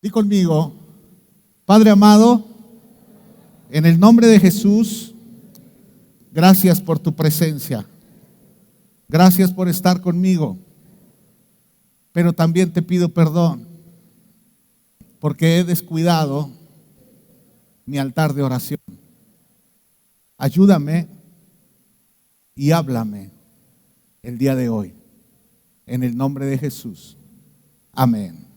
Di conmigo, Padre amado, en el nombre de Jesús, gracias por tu presencia. Gracias por estar conmigo. Pero también te pido perdón porque he descuidado mi altar de oración. Ayúdame y háblame el día de hoy. En el nombre de Jesús. Amén.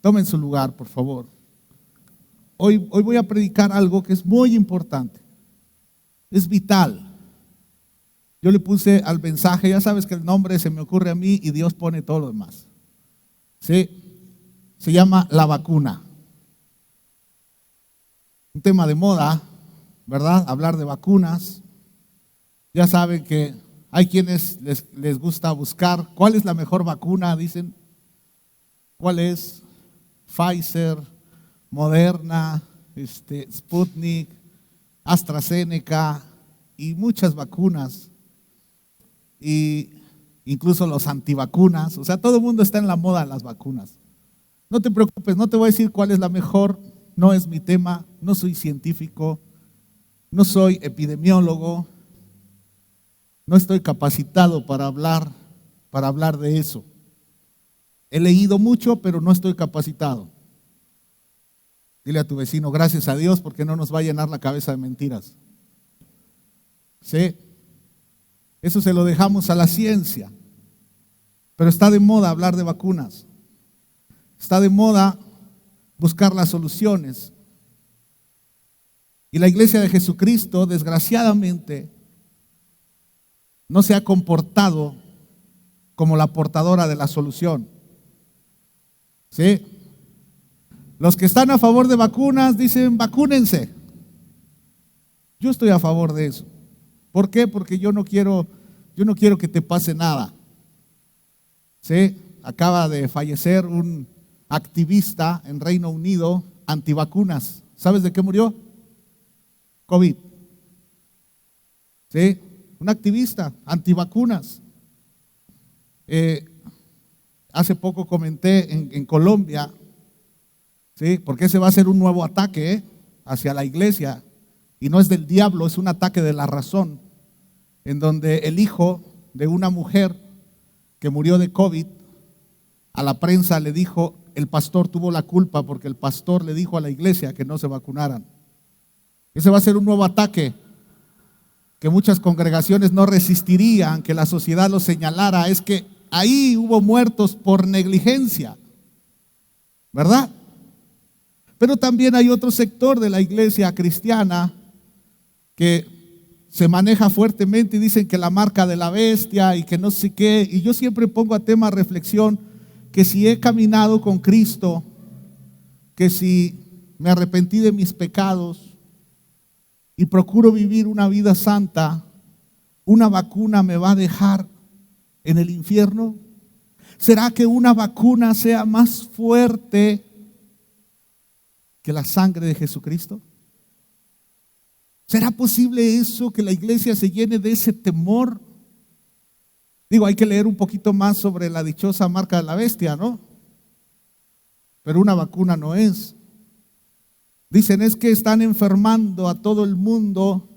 Tomen su lugar, por favor. Hoy voy a predicar algo que es muy importante. Es vital. Yo le puse al mensaje, ya sabes que el nombre se me ocurre a mí y Dios pone todo lo demás. ¿Sí? Se llama la vacuna. Un tema de moda, ¿verdad? Hablar de vacunas. Ya saben que hay quienes les gusta buscar cuál es la mejor vacuna, dicen. ¿Cuál es? Pfizer, Moderna, Sputnik, AstraZeneca y muchas vacunas. Y incluso los antivacunas. O sea, todo el mundo está en la moda de las vacunas. No te preocupes, no te voy a decir cuál es la mejor. No es mi tema, no soy científico, no soy epidemiólogo. No estoy capacitado para hablar de eso. He leído mucho, pero no estoy capacitado. Dile a tu vecino, gracias a Dios, porque no nos va a llenar la cabeza de mentiras. ¿Sí? Eso se lo dejamos a la ciencia. Pero está de moda hablar de vacunas. Está de moda buscar las soluciones. Y la iglesia de Jesucristo, desgraciadamente, no se ha comportado como la portadora de la solución. ¿Sí? Los que están a favor de vacunas dicen, vacúnense. Yo estoy a favor de eso. ¿Por qué? Porque yo no quiero que te pase nada. ¿Sí? Acaba de fallecer un activista en Reino Unido antivacunas. ¿Sabes de qué murió? COVID. ¿Sí? Un activista antivacunas. Hace poco comenté en Colombia, ¿sí? Porque ese va a ser un nuevo ataque hacia la iglesia. Y no es del diablo, es un ataque de la razón. En donde el hijo de una mujer que murió de COVID, a la prensa le dijo, el pastor tuvo la culpa porque el pastor le dijo a la iglesia que no se vacunaran. Ese va a ser un nuevo ataque que muchas congregaciones no resistirían, que la sociedad lo señalara. Es que ahí hubo muertos por negligencia, ¿verdad? Pero también hay otro sector de la iglesia cristiana que se maneja fuertemente y dicen que la marca de la bestia y que no sé qué. Y yo siempre pongo a tema reflexión que si he caminado con Cristo, que si me arrepentí de mis pecados y procuro vivir una vida santa, ¿una vacuna me va a dejar en el infierno? ¿Será que una vacuna sea más fuerte que la sangre de Jesucristo? ¿Será posible eso, que la iglesia se llene de ese temor? Digo, hay que leer un poquito más sobre la dichosa marca de la bestia, ¿no? Pero una vacuna no es. Dicen es que están enfermando a todo el mundo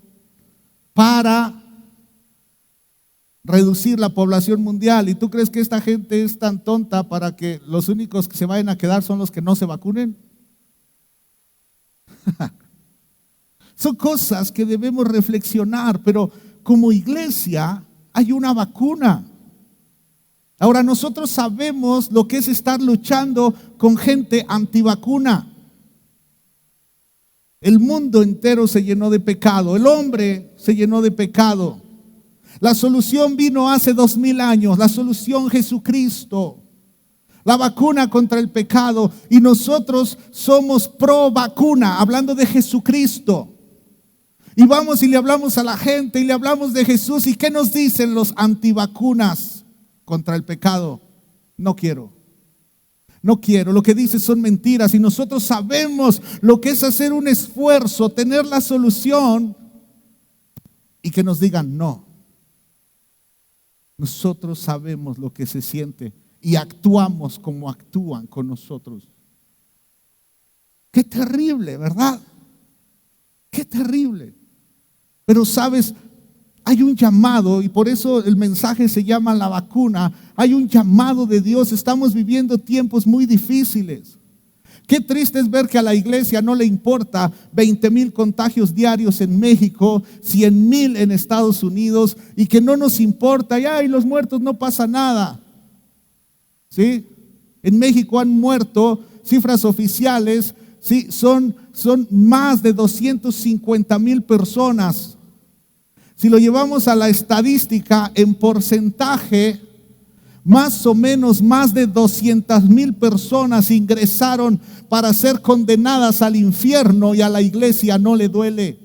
para reducir la población mundial. ¿Y tú crees que esta gente es tan tonta para que los únicos que se vayan a quedar son los que no se vacunen? Son cosas que debemos reflexionar, pero como iglesia hay una vacuna. Ahora nosotros sabemos lo que es estar luchando con gente antivacuna. El mundo entero se llenó de pecado, el hombre se llenó de pecado. La solución vino hace 2000 años, la solución Jesucristo, la vacuna contra el pecado, y nosotros somos pro vacuna, hablando de Jesucristo. Y vamos y le hablamos a la gente y le hablamos de Jesús. ¿Y qué nos dicen los antivacunas contra el pecado? No quiero. No quiero, lo que dice son mentiras. Y nosotros sabemos lo que es hacer un esfuerzo, tener la solución y que nos digan no. Nosotros sabemos lo que se siente y actuamos como actúan con nosotros. Qué terrible, ¿verdad? Qué terrible. Pero sabes, hay un llamado, y por eso el mensaje se llama la vacuna. Hay un llamado de Dios. Estamos viviendo tiempos muy difíciles. Qué triste es ver que a la iglesia no le importa 20,000 contagios diarios en México, 100,000 en Estados Unidos, y que no nos importa, y los muertos no pasa nada. ¿Sí? En México han muerto, cifras oficiales, ¿sí? Son más de 250,000 personas. Si lo llevamos a la estadística en porcentaje, más o menos más de 200,000 personas ingresaron para ser condenadas al infierno y a la iglesia no le duele.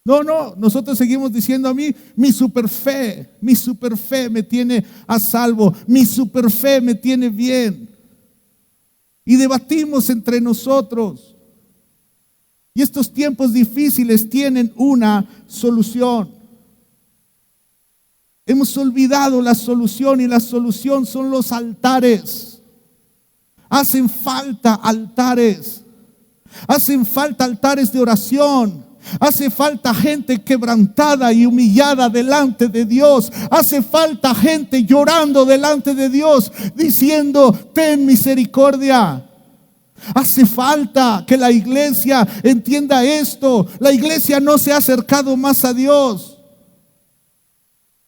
No, nosotros seguimos diciendo a mí, mi superfe me tiene a salvo, mi superfe me tiene bien. Y debatimos entre nosotros. Y estos tiempos difíciles tienen una solución. Hemos olvidado la solución, y la solución son los altares. Hacen falta altares. Hacen falta altares de oración. Hace falta gente quebrantada y humillada delante de Dios. Hace falta gente llorando delante de Dios, diciendo: ten misericordia. Hace falta que la iglesia entienda esto. La iglesia no se ha acercado más a Dios.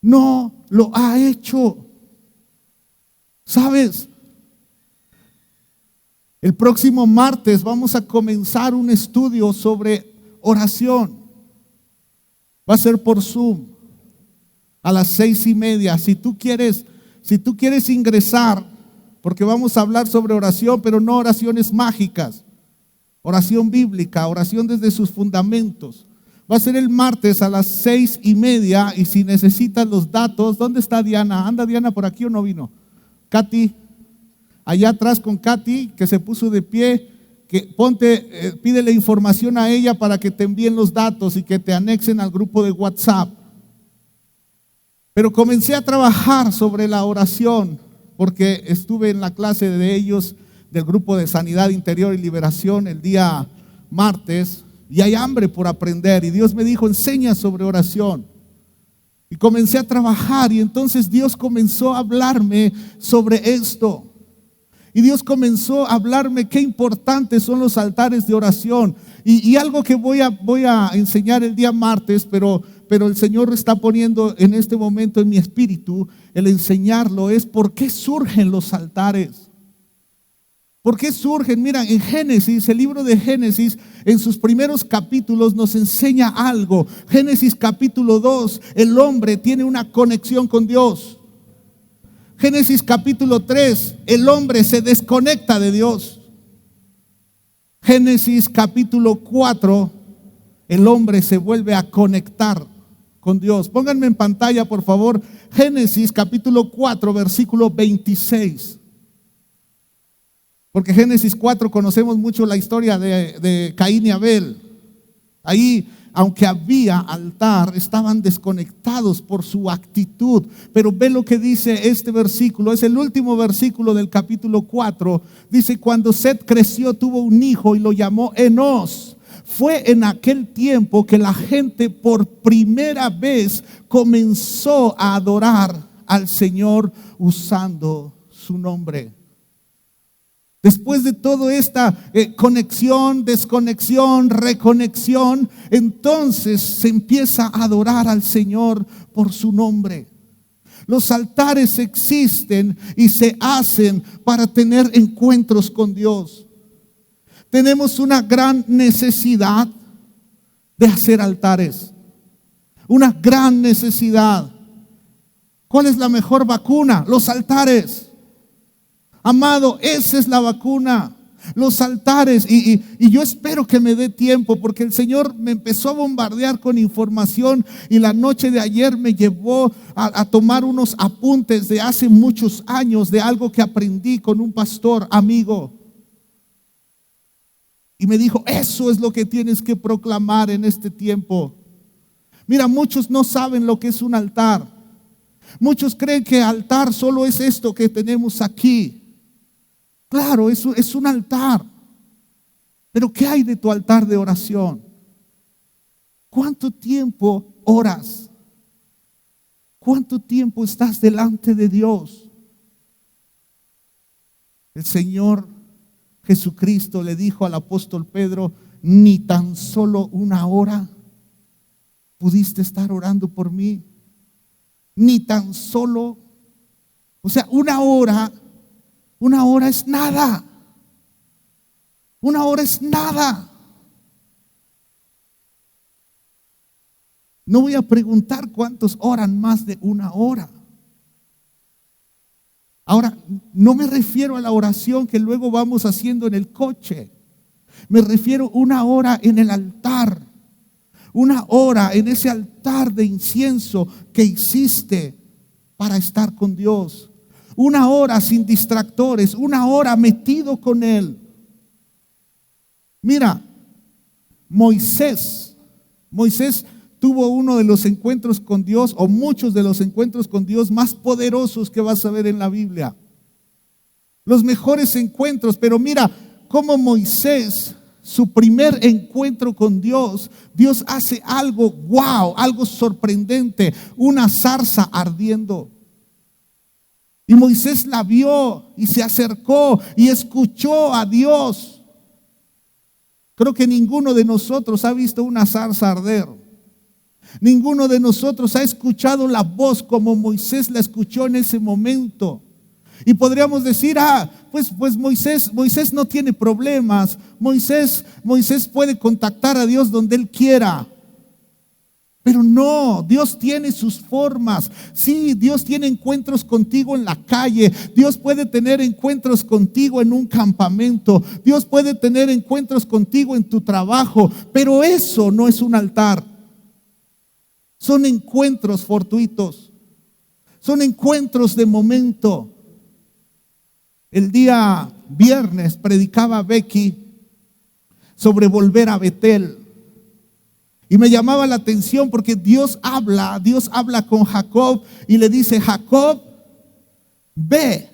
No lo ha hecho. ¿Sabes? El próximo martes vamos a comenzar un estudio sobre oración. Va a ser por Zoom a las 6:30. Si tú quieres ingresar, porque vamos a hablar sobre oración, pero no oraciones mágicas, oración bíblica, oración desde sus fundamentos. Va a ser el martes a las 6:30, y si necesitas los datos, ¿dónde está Diana? ¿Anda Diana por aquí o no vino? Katy, allá atrás con Katy, que se puso de pie, que pídele información a ella para que te envíen los datos y que te anexen al grupo de WhatsApp. Pero comencé a trabajar sobre la oración, porque estuve en la clase de ellos, del grupo de Sanidad Interior y Liberación, el día martes. Y hay hambre por aprender, y Dios me dijo: enseña sobre oración. Y comencé a trabajar, y entonces Dios comenzó a hablarme sobre esto. Y Dios comenzó a hablarme qué importantes son los altares de oración. Y algo que voy a enseñar el día martes, pero el Señor está poniendo en este momento en mi espíritu el enseñarlo, es por qué surgen los altares. ¿Por qué surgen? Mira, en Génesis, el libro de Génesis, en sus primeros capítulos nos enseña algo. Génesis capítulo 2, el hombre tiene una conexión con Dios. Génesis capítulo 3, el hombre se desconecta de Dios. Génesis capítulo 4, el hombre se vuelve a conectar con Dios. Pónganme en pantalla, por favor, Génesis capítulo 4, versículo 26. Porque Génesis 4 conocemos mucho la historia de Caín y Abel. Ahí, aunque había altar, estaban desconectados por su actitud. Pero ve lo que dice este versículo, es el último versículo del capítulo 4. Dice: cuando Set creció, tuvo un hijo y lo llamó Enos. Fue en aquel tiempo que la gente por primera vez comenzó a adorar al Señor usando su nombre. Después de toda esta conexión, desconexión, reconexión, entonces se empieza a adorar al Señor por su nombre. Los altares existen y se hacen para tener encuentros con Dios. Tenemos una gran necesidad de hacer altares. Una gran necesidad. ¿Cuál es la mejor vacuna? Los altares. Amado, esa es la vacuna, los altares. Y yo espero que me dé tiempo, porque el Señor me empezó a bombardear con información, y la noche de ayer me llevó a tomar unos apuntes de hace muchos años, de algo que aprendí con un pastor amigo. Y me dijo: eso es lo que tienes que proclamar en este tiempo. Mira, muchos no saben lo que es un altar. Muchos creen que altar solo es esto que tenemos aquí. Claro, eso es un altar. Pero ¿qué hay de tu altar de oración? ¿Cuánto tiempo oras? ¿Cuánto tiempo estás delante de Dios? El Señor Jesucristo le dijo al apóstol Pedro: ni tan solo una hora pudiste estar orando por mí. Ni tan solo, o sea, una hora es nada. Una hora es nada. No voy a preguntar cuántos oran más de una hora. Ahora, no me refiero a la oración que luego vamos haciendo en el coche. Me refiero a una hora en el altar. Una hora en ese altar de incienso que hiciste para estar con Dios. Una hora sin distractores. Una hora metido con Él. Mira, Moisés tuvo uno de los encuentros con Dios, o muchos de los encuentros con Dios más poderosos que vas a ver en la Biblia. Los mejores encuentros, pero mira cómo Moisés, su primer encuentro con Dios, Dios hace algo wow, algo sorprendente, una zarza ardiendo. Y Moisés la vio y se acercó y escuchó a Dios. Creo que ninguno de nosotros ha visto una zarza arder. Ninguno de nosotros ha escuchado la voz como Moisés la escuchó en ese momento. Y podríamos decir, pues Moisés no tiene problemas. Moisés puede contactar a Dios donde él quiera. Pero no, Dios tiene sus formas. Sí, Dios tiene encuentros contigo en la calle. Dios puede tener encuentros contigo en un campamento. Dios puede tener encuentros contigo en tu trabajo. Pero eso no es un altar. Son encuentros fortuitos. Son encuentros de momento. El día viernes predicaba Becky sobre volver a Betel. Y me llamaba la atención porque Dios habla con Jacob y le dice: Jacob, ve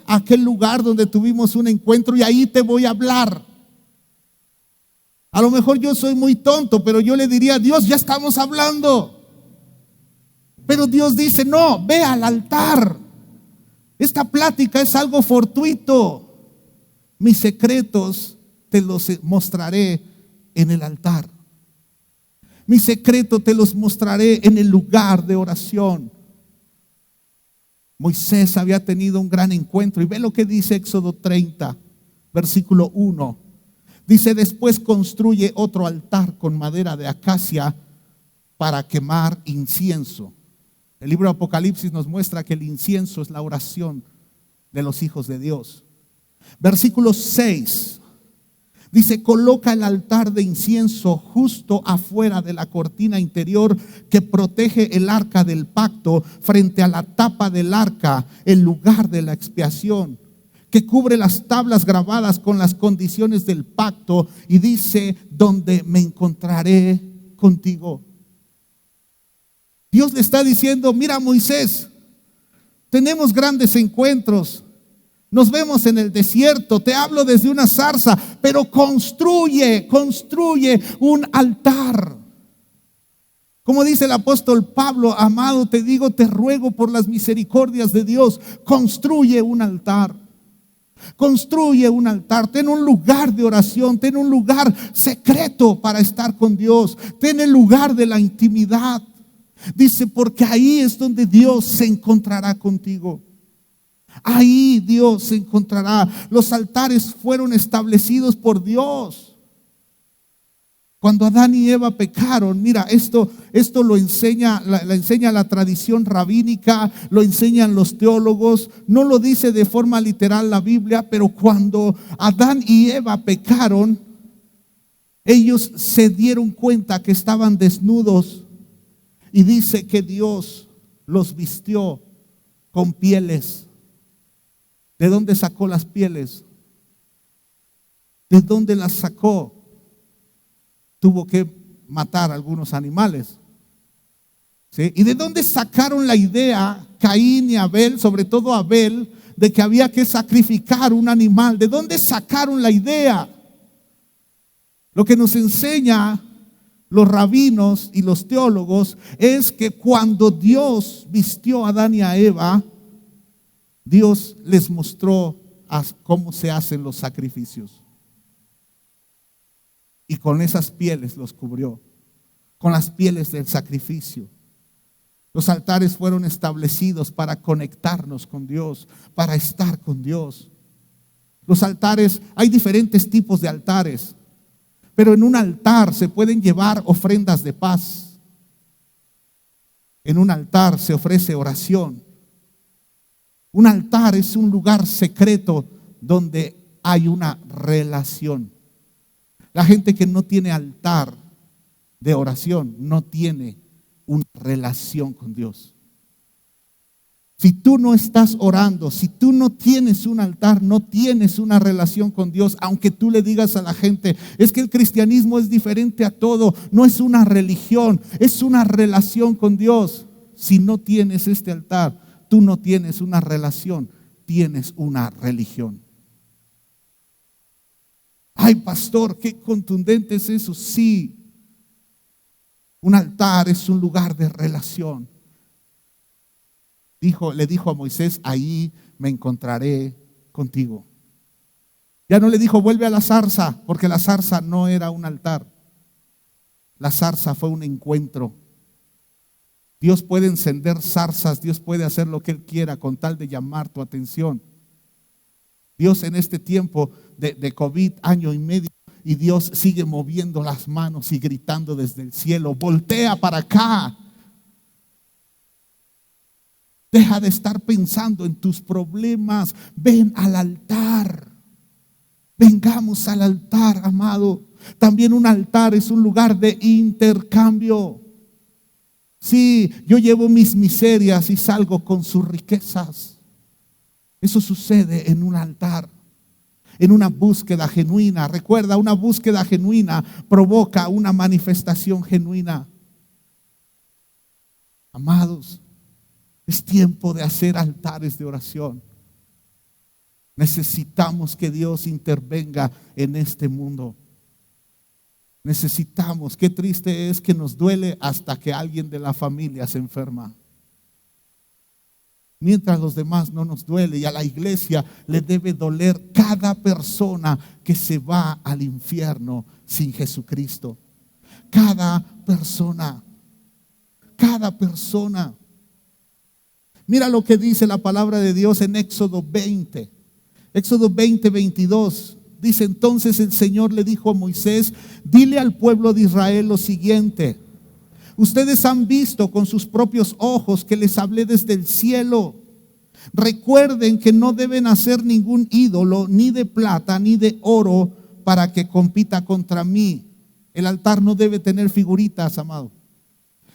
a aquel lugar donde tuvimos un encuentro y ahí te voy a hablar. A lo mejor yo soy muy tonto, pero yo le diría: Dios, ya estamos hablando. Pero Dios dice: no, ve al altar. Esta plática es algo fortuito. Mis secretos te los mostraré en el altar. Mi secreto te los mostraré en el lugar de oración. Moisés había tenido un gran encuentro. Y ve lo que dice Éxodo 30, versículo 1. Dice: después construye otro altar con madera de acacia para quemar incienso. El libro de Apocalipsis nos muestra que el incienso es la oración de los hijos de Dios. Versículo 6. Dice: coloca el altar de incienso justo afuera de la cortina interior que protege el arca del pacto, frente a la tapa del arca, el lugar de la expiación, que cubre las tablas grabadas con las condiciones del pacto, y dice: donde me encontraré contigo. Dios le está diciendo: mira, Moisés, tenemos grandes encuentros. Nos vemos en el desierto, te hablo desde una zarza, pero construye un altar. Como dice el apóstol Pablo: amado, te digo, te ruego por las misericordias de Dios, construye un altar. Construye un altar, ten un lugar de oración, ten un lugar secreto para estar con Dios, ten el lugar de la intimidad. Dice: porque ahí es donde Dios se encontrará contigo. Ahí Dios se encontrará. Los altares fueron establecidos por Dios. Cuando Adán y Eva pecaron, mira, esto lo enseña la tradición rabínica, lo enseñan los teólogos. No lo dice de forma literal la Biblia, pero cuando Adán y Eva pecaron, ellos se dieron cuenta que estaban desnudos, y dice que Dios los vistió con pieles. ¿De dónde sacó las pieles? ¿De dónde las sacó? Tuvo que matar a algunos animales. ¿Sí? ¿Y de dónde sacaron la idea Caín y Abel, sobre todo Abel, de que había que sacrificar un animal. ¿De dónde sacaron la idea? Lo que nos enseña los rabinos y los teólogos es que cuando Dios vistió a Adán y a Eva, Dios les mostró cómo se hacen los sacrificios. Y con esas pieles los cubrió, con las pieles del sacrificio. Los altares fueron establecidos para conectarnos con Dios, para estar con Dios. Los altares, hay diferentes tipos de altares, pero en un altar se pueden llevar ofrendas de paz. En un altar se ofrece oración. Un altar es un lugar secreto donde hay una relación. La gente que no tiene altar de oración no tiene una relación con Dios. Si tú no estás orando, si tú no tienes un altar, no tienes una relación con Dios, aunque tú le digas a la gente, es que el cristianismo es diferente a todo, no es una religión, es una relación con Dios. Si no tienes este altar, tú no tienes una relación, tienes una religión. Ay, pastor, qué contundente es eso. Sí, un altar es un lugar de relación. Le dijo a Moisés, ahí me encontraré contigo. Ya no le dijo, vuelve a la zarza, porque la zarza no era un altar. La zarza fue un encuentro. Dios puede encender zarzas, Dios puede hacer lo que Él quiera con tal de llamar tu atención. Dios en este tiempo de COVID, año y medio, y Dios sigue moviendo las manos y gritando desde el cielo, voltea para acá. Deja de estar pensando en tus problemas, ven al altar. Vengamos al altar, amado. También un altar es un lugar de intercambio. Sí, yo llevo mis miserias y salgo con sus riquezas. Eso sucede en un altar, en una búsqueda genuina. Recuerda, una búsqueda genuina provoca una manifestación genuina. Amados, es tiempo de hacer altares de oración. Necesitamos que Dios intervenga en este mundo. Necesitamos, qué triste es que nos duele hasta que alguien de la familia se enferma. Mientras los demás no nos duele, y a la iglesia le debe doler cada persona que se va al infierno sin Jesucristo. Cada persona. Cada persona. Mira lo que dice la palabra de Dios en Éxodo 20. Éxodo 20, 22. Dice, entonces el Señor le dijo a Moisés, dile al pueblo de Israel lo siguiente. Ustedes han visto con sus propios ojos que les hablé desde el cielo. Recuerden que no deben hacer ningún ídolo, ni de plata, ni de oro, para que compita contra mí. El altar no debe tener figuritas, amado.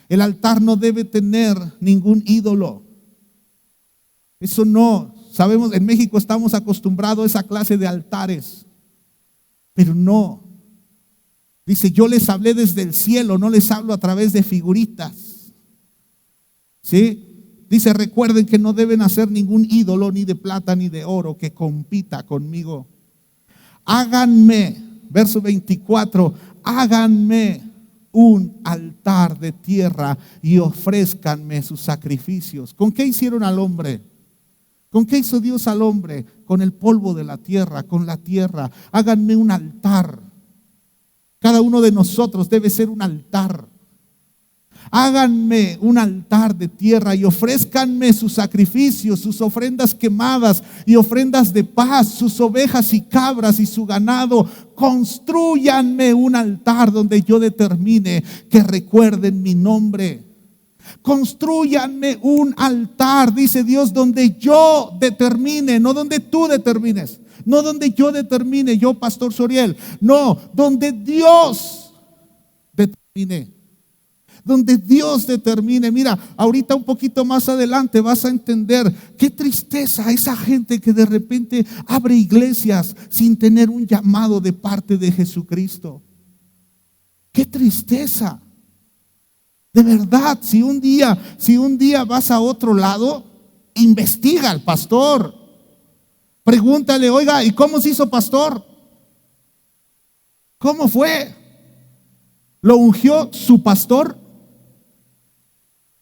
El altar no debe tener ningún ídolo. Eso no. Sabemos, en México estamos acostumbrados a esa clase de altares. Pero no. Dice, yo les hablé desde el cielo, no les hablo a través de figuritas. ¿Sí? Dice, recuerden que no deben hacer ningún ídolo, ni de plata, ni de oro, que compita conmigo. Háganme, verso 24, háganme un altar de tierra y ofrézcanme sus sacrificios. ¿Con qué hicieron al hombre? ¿Con qué hizo Dios al hombre? Con el polvo de la tierra, con la tierra. Háganme un altar. Cada uno de nosotros debe ser un altar. Háganme un altar de tierra y ofrézcanme sus sacrificios, sus ofrendas quemadas y ofrendas de paz, sus ovejas y cabras y su ganado. Constrúyanme un altar donde yo determine que recuerden mi nombre. Constrúyanme un altar, dice Dios, donde yo determine, no donde tú determines, no donde yo determine, yo Pastor Soriel, no, donde Dios determine. Donde Dios determine. Mira, ahorita un poquito más adelante vas a entender qué tristeza esa gente que de repente abre iglesias sin tener un llamado de parte de Jesucristo. Qué tristeza. De verdad, si un día vas a otro lado, investiga al pastor. Pregúntale, oiga, ¿y cómo se hizo pastor? ¿Cómo fue? ¿Lo ungió su pastor?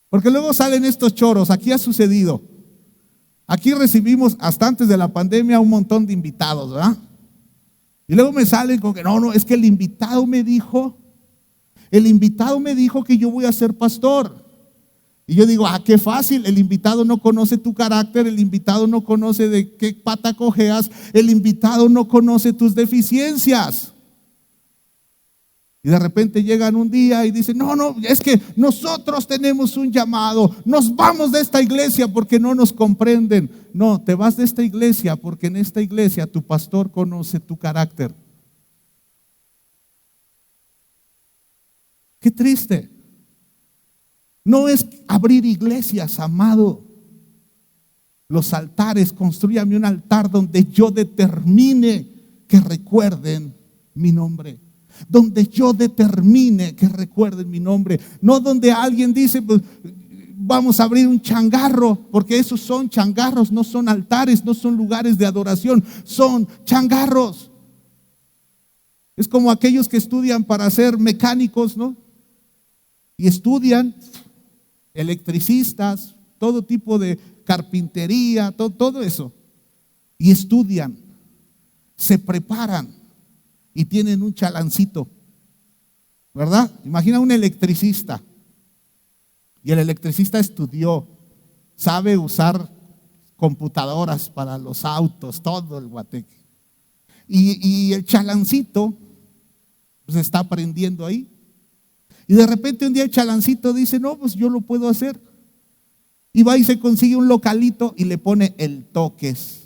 Porque luego salen estos choros. Aquí ha sucedido. Aquí recibimos hasta antes de la pandemia un montón de invitados, ¿verdad? Y luego me salen con que no, es que el invitado me dijo que yo voy a ser pastor. Y yo digo, qué fácil, el invitado no conoce tu carácter, el invitado no conoce de qué pata cojeas, el invitado no conoce tus deficiencias. Y de repente llegan un día y dicen, no, es que nosotros tenemos un llamado, nos vamos de esta iglesia porque no nos comprenden. No, te vas de esta iglesia porque en esta iglesia tu pastor conoce tu carácter. Qué triste. No es abrir iglesias, amado. Los altares, construyame un altar donde yo determine que recuerden mi nombre. Donde yo determine que recuerden mi nombre. No donde alguien dice, pues, vamos a abrir un changarro, porque esos son changarros, no son altares, no son lugares de adoración, son changarros. Es como aquellos que estudian para ser mecánicos, ¿no? Y estudian, electricistas, todo tipo de carpintería, todo eso. Y estudian, se preparan. Y tienen un chalancito, ¿verdad? Imagina un electricista. Y el electricista estudió, sabe usar computadoras para los autos, todo el guateque. Y el chalancito, pues está aprendiendo ahí. Y de repente un día el chalancito dice, no, pues yo lo puedo hacer. Y va y se consigue un localito y le pone el toques.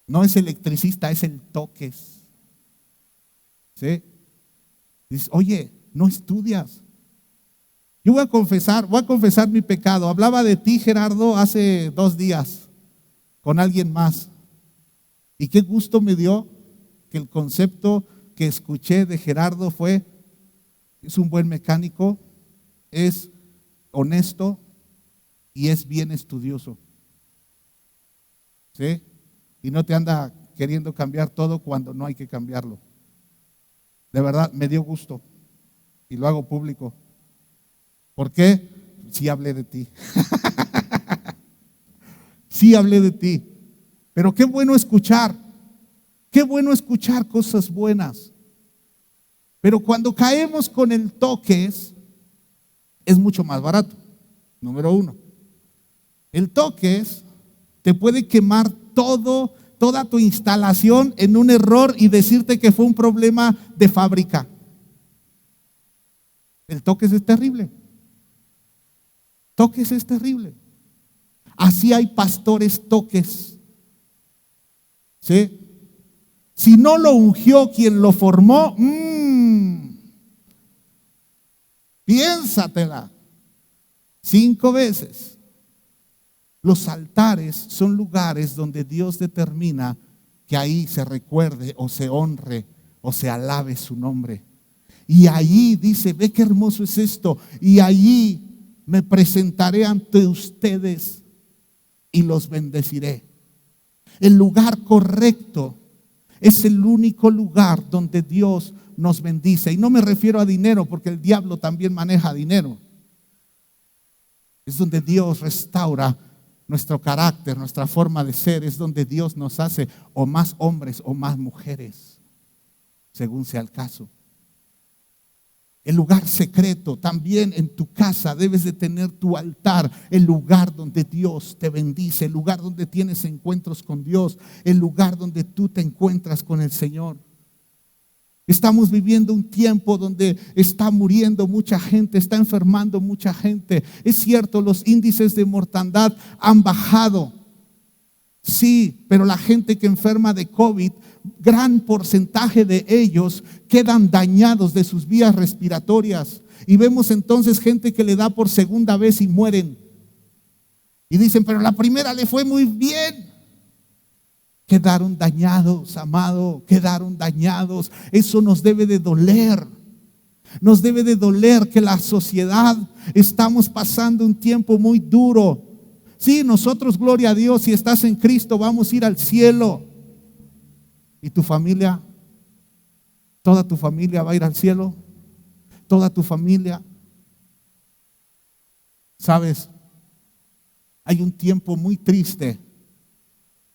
No es electricista, es el toques. ¿Sí? Dices, oye, no estudias. Yo voy a confesar mi pecado. Hablaba de ti, Gerardo, hace 2 días con alguien más. Y qué gusto me dio que el concepto que escuché de Gerardo fue, es un buen mecánico, es honesto y es bien estudioso. ¿Sí? Y no te anda queriendo cambiar todo cuando no hay que cambiarlo. De verdad, me dio gusto y lo hago público. ¿Por qué? Sí hablé de ti. Sí hablé de ti. Pero qué bueno escuchar cosas buenas. Pero cuando caemos con el toques, es mucho más barato. Número 1. El toques te puede quemar toda tu instalación en un error y decirte que fue un problema de fábrica. El toques es terrible. Toques es terrible. Así hay pastores toques. ¿Sí? Si no lo ungió quien lo formó, piénsatela 5 veces. Los altares son lugares donde Dios determina que ahí se recuerde o se honre o se alabe su nombre. Y allí dice, ve qué hermoso es esto. Y allí me presentaré ante ustedes y los bendeciré. El lugar correcto es el único lugar donde Dios nos bendice. Y no me refiero a dinero, porque el diablo también maneja dinero. Es donde Dios restaura nuestro carácter, nuestra forma de ser. Es donde Dios nos hace o más hombres o más mujeres, según sea el caso. El lugar secreto, también en tu casa debes de tener tu altar, el lugar donde Dios te bendice, el lugar donde tienes encuentros con Dios, el lugar donde tú te encuentras con el Señor. Estamos viviendo un tiempo donde está muriendo mucha gente, está enfermando mucha gente. Es cierto, los índices de mortandad han bajado. Sí, pero la gente que enferma de COVID, gran porcentaje de ellos quedan dañados de sus vías respiratorias. Y vemos entonces gente que le da por segunda vez y mueren. Y dicen, pero la primera le fue muy bien. Quedaron dañados, amado, quedaron dañados. Eso nos debe de doler. Nos debe de doler que la sociedad estamos pasando un tiempo muy duro. Sí, nosotros, gloria a Dios, si estás en Cristo, vamos a ir al cielo. ¿Y tu familia? ¿Toda tu familia va a ir al cielo? ¿Toda tu familia? ¿Sabes? Hay un tiempo muy triste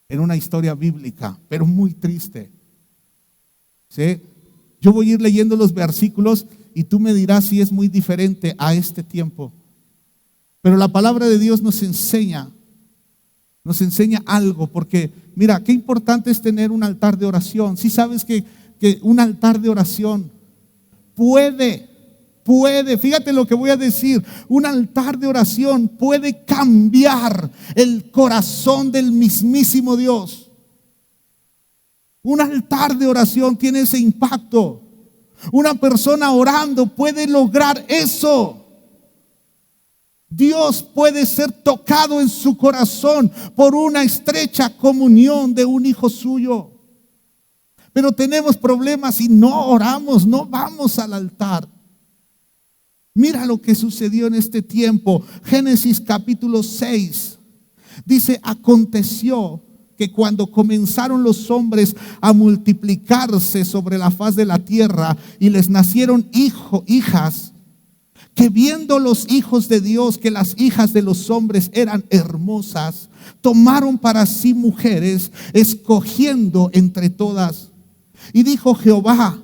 en una historia bíblica, pero muy triste. ¿Sí? Yo voy a ir leyendo los versículos y tú me dirás si es muy diferente a este tiempo. Pero la palabra de Dios nos enseña algo, porque mira, qué importante es tener un altar de oración. Si sabes que un altar de oración puede, fíjate lo que voy a decir, un altar de oración puede cambiar el corazón del mismísimo Dios. Un altar de oración tiene ese impacto. Una persona orando puede lograr eso. Dios puede ser tocado en su corazón por una estrecha comunión de un hijo suyo. Pero tenemos problemas y no oramos, no vamos al altar. Mira lo que sucedió en este tiempo. Génesis capítulo 6. Dice, aconteció que cuando comenzaron los hombres a multiplicarse sobre la faz de la tierra y les nacieron hijas, que viendo los hijos de Dios que las hijas de los hombres eran hermosas, tomaron para sí mujeres, escogiendo entre todas. Y dijo Jehová,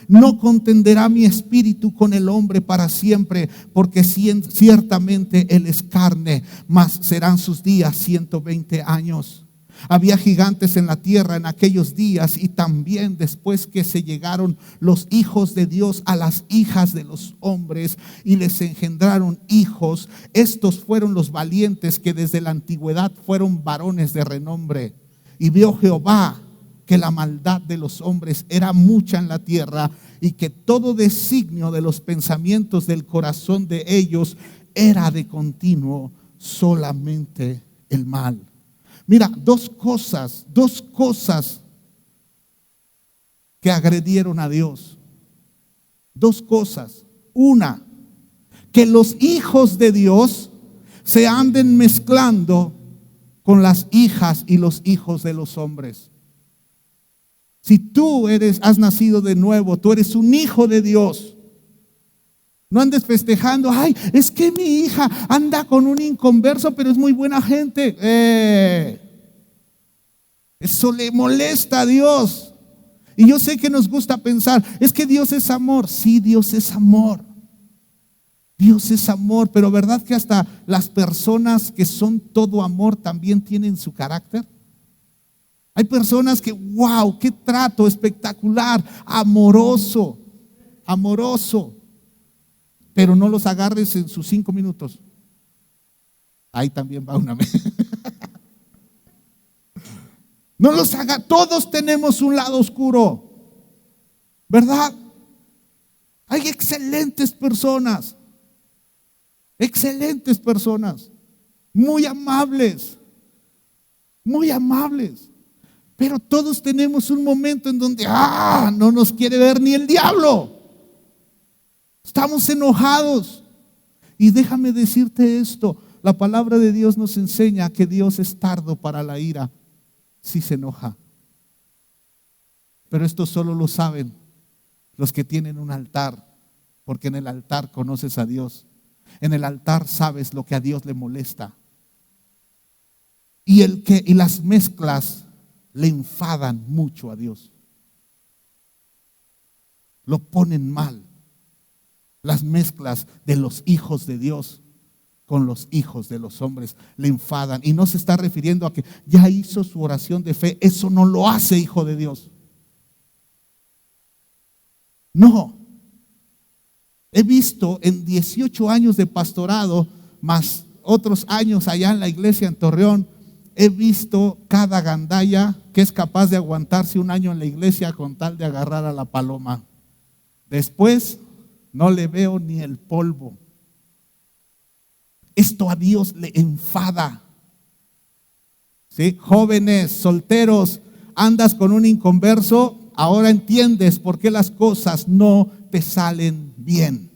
no contenderá mi espíritu con el hombre para siempre, porque ciertamente él es carne, mas serán sus días 120 años. Había gigantes en la tierra en aquellos días, y también después que se llegaron los hijos de Dios a las hijas de los hombres y les engendraron hijos, estos fueron los valientes que desde la antigüedad fueron varones de renombre. Y vio Jehová que la maldad de los hombres era mucha en la tierra, y que todo designio de los pensamientos del corazón de ellos era de continuo solamente el mal. Mira, dos cosas que agredieron a Dios. Dos cosas. Una, que los hijos de Dios se anden mezclando con las hijas y los hijos de los hombres. Si tú has nacido de nuevo, tú eres un hijo de Dios. No andes festejando, ay, es que mi hija anda con un inconverso, pero es muy buena gente. Eso le molesta a Dios. Y yo sé que nos gusta pensar, es que Dios es amor. Sí, Dios es amor. Dios es amor, pero ¿verdad que hasta las personas que son todo amor también tienen su carácter? Hay personas que, wow, qué trato espectacular, amoroso. Pero no los agarres en sus 5 minutos. Ahí también va una vez. No los haga, todos tenemos un lado oscuro, ¿verdad? Hay excelentes personas, muy amables, pero todos tenemos un momento en donde, no nos quiere ver ni el diablo. Estamos enojados. Y déjame decirte esto, la palabra de Dios nos enseña que Dios es tardo para la ira, si se enoja. Pero esto solo lo saben los que tienen un altar, porque en el altar conoces a Dios. En el altar sabes lo que a Dios le molesta. Y las mezclas le enfadan mucho a Dios. Lo ponen mal. Las mezclas de los hijos de Dios con los hijos de los hombres le enfadan. Y no se está refiriendo a que ya hizo su oración de fe. Eso no lo hace hijo de Dios. No. He visto en 18 años de pastorado, más otros años allá en la iglesia en Torreón, he visto cada gandalla que es capaz de aguantarse un año en la iglesia con tal de agarrar a la paloma. Después no le veo ni el polvo. Esto a Dios le enfada. ¿Sí? Jóvenes, solteros, andas con un inconverso, ahora entiendes por qué las cosas no te salen bien.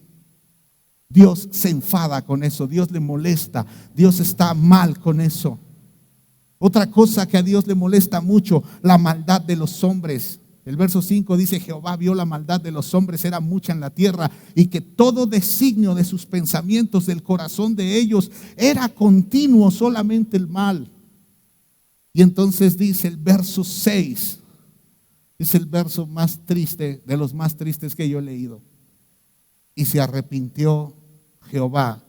Dios se enfada con eso, Dios le molesta, Dios está mal con eso. Otra cosa que a Dios le molesta mucho, la maldad de los hombres. El verso 5 dice: Jehová vio la maldad de los hombres, era mucha en la tierra, y que todo designio de sus pensamientos, del corazón de ellos, era continuo solamente el mal. Y entonces dice el verso 6, es el verso más triste, de los más tristes que yo he leído. Y se arrepintió Jehová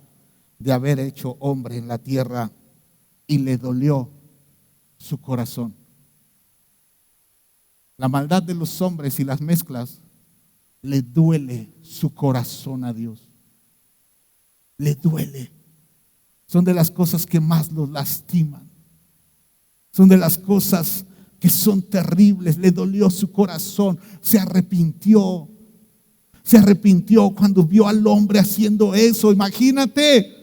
de haber hecho hombre en la tierra, y le dolió su corazón. La maldad de los hombres y las mezclas le duele su corazón a Dios. Le duele. Son de las cosas que más los lastiman. Son de las cosas que son terribles. Le dolió su corazón. Se arrepintió. Se arrepintió cuando vio al hombre haciendo eso. Imagínate.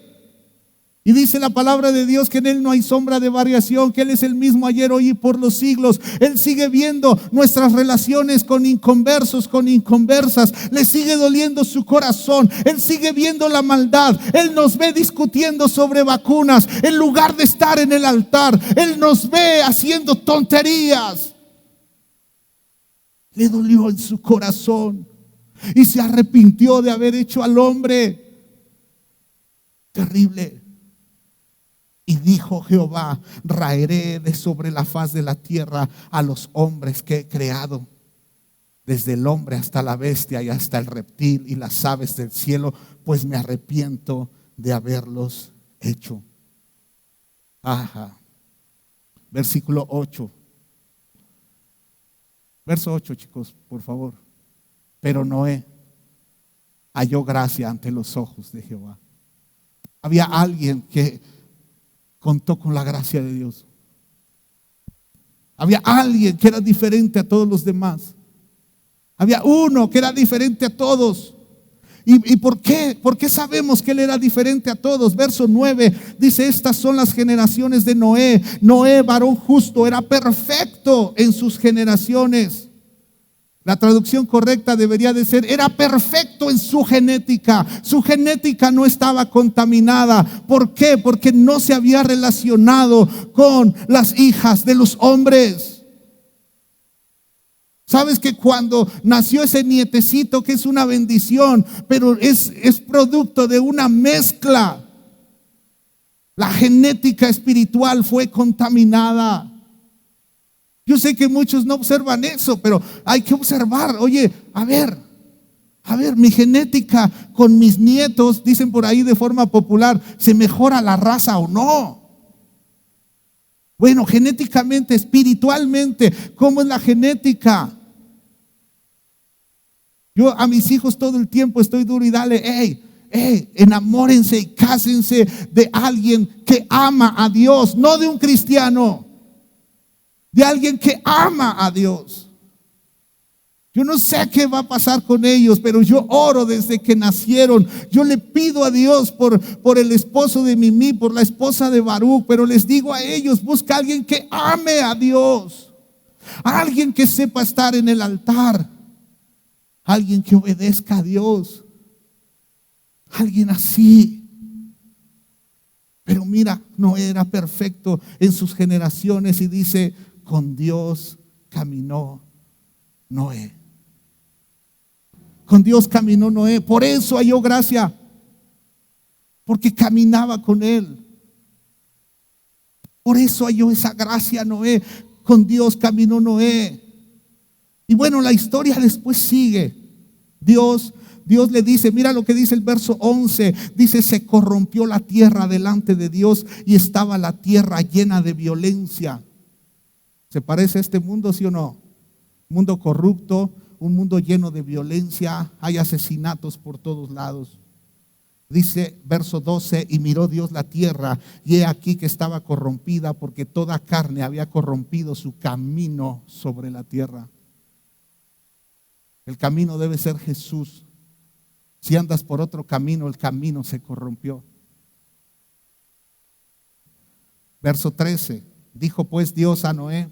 Y dice la palabra de Dios que en Él no hay sombra de variación, que Él es el mismo ayer, hoy y por los siglos. Él sigue viendo nuestras relaciones con inconversos, con inconversas. Le sigue doliendo su corazón. Él sigue viendo la maldad. Él nos ve discutiendo sobre vacunas en lugar de estar en el altar. Él nos ve haciendo tonterías. Le dolió en su corazón y se arrepintió de haber hecho al hombre. Terrible. Y dijo Jehová: raeré de sobre la faz de la tierra a los hombres que he creado, desde el hombre hasta la bestia y hasta el reptil y las aves del cielo, pues me arrepiento de haberlos hecho. Ajá. Versículo 8. Verso 8, chicos, por favor. Pero Noé halló gracia ante los ojos de Jehová. Había alguien que contó con la gracia de Dios. Había alguien que era diferente a todos los demás. Había uno que era diferente a todos. ¿Y por qué? ¿Por qué sabemos que él era diferente a todos? Verso 9 dice: estas son las generaciones de Noé. Noé, varón justo, era perfecto en sus generaciones. La traducción correcta debería de ser: era perfecto en su genética. Su genética no estaba contaminada. ¿Por qué? Porque no se había relacionado con las hijas de los hombres. ¿Sabes que cuando nació ese nietecito, que es una bendición, pero es producto de una mezcla? La genética espiritual fue contaminada. Yo sé que muchos no observan eso, pero hay que observar. Oye, a ver, mi genética con mis nietos, dicen por ahí de forma popular, ¿se mejora la raza o no? Bueno, genéticamente, espiritualmente, ¿cómo es la genética? Yo a mis hijos todo el tiempo estoy duro y dale: enamórense y cásense de alguien que ama a Dios, no de un cristiano. De alguien que ama a Dios. Yo no sé qué va a pasar con ellos, pero yo oro desde que nacieron. Yo le pido a Dios por el esposo de Mimi, por la esposa de Baruch, pero les digo a ellos: busca a alguien que ame a Dios, a alguien que sepa estar en el altar, alguien que obedezca a Dios, alguien así. Pero mira, Noé era perfecto en sus generaciones y dice: con Dios caminó Noé. Con Dios caminó Noé. Por eso halló gracia, porque caminaba con Él. Por eso halló esa gracia Noé. Con Dios caminó Noé. Y bueno, la historia después sigue. Dios le dice, mira lo que dice el verso 11. Dice: se corrompió la tierra delante de Dios, y estaba la tierra llena de violencia. ¿Se parece a este mundo, sí o no? Mundo corrupto, un mundo lleno de violencia. Hay asesinatos por todos lados. Dice verso 12: y miró Dios la tierra, y he aquí que estaba corrompida, porque toda carne había corrompido su camino sobre la tierra. El camino debe ser Jesús. Si andas por otro camino, el camino se corrompió. Verso 13: dijo pues Dios a Noé: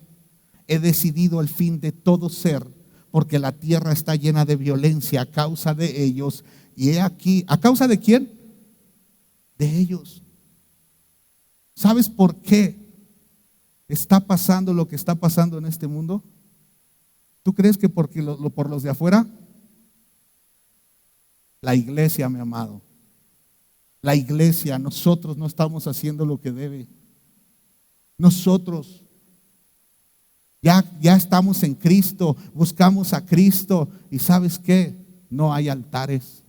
he decidido el fin de todo ser, porque la tierra está llena de violencia a causa de ellos. Y he aquí, ¿a causa de quién? de ellos. ¿Sabes por qué está pasando lo que está pasando en este mundo? ¿Tú crees que porque por los de afuera? La iglesia, mi amado. La iglesia, nosotros no estamos haciendo lo que debe. Nosotros ya estamos en Cristo, buscamos a Cristo y ¿sabes qué? No hay altares.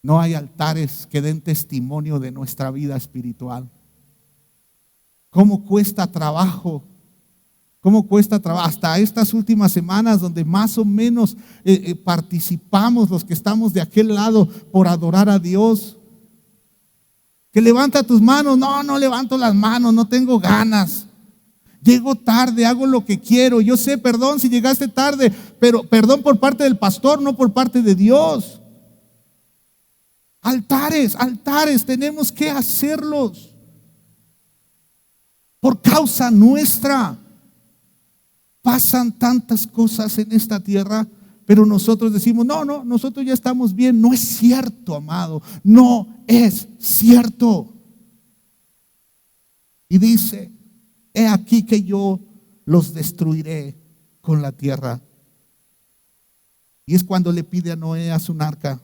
No hay altares que den testimonio de nuestra vida espiritual. ¿Cómo cuesta trabajo? ¿Cómo cuesta trabajo? Hasta estas últimas semanas donde más o menos participamos los que estamos de aquel lado por adorar a Dios. Que levanta tus manos. No, no levanto las manos, no tengo ganas. Llego tarde, hago lo que quiero. Yo sé, perdón si llegaste tarde, pero perdón por parte del pastor, no por parte de Dios. Altares, tenemos que hacerlos. Por causa nuestra. Pasan tantas cosas en esta tierra, pero nosotros decimos, no, nosotros ya estamos bien. No es cierto, amado, no es cierto. Y dice, he aquí que yo los destruiré con la tierra. Y es cuando le pide a Noé haz un arca.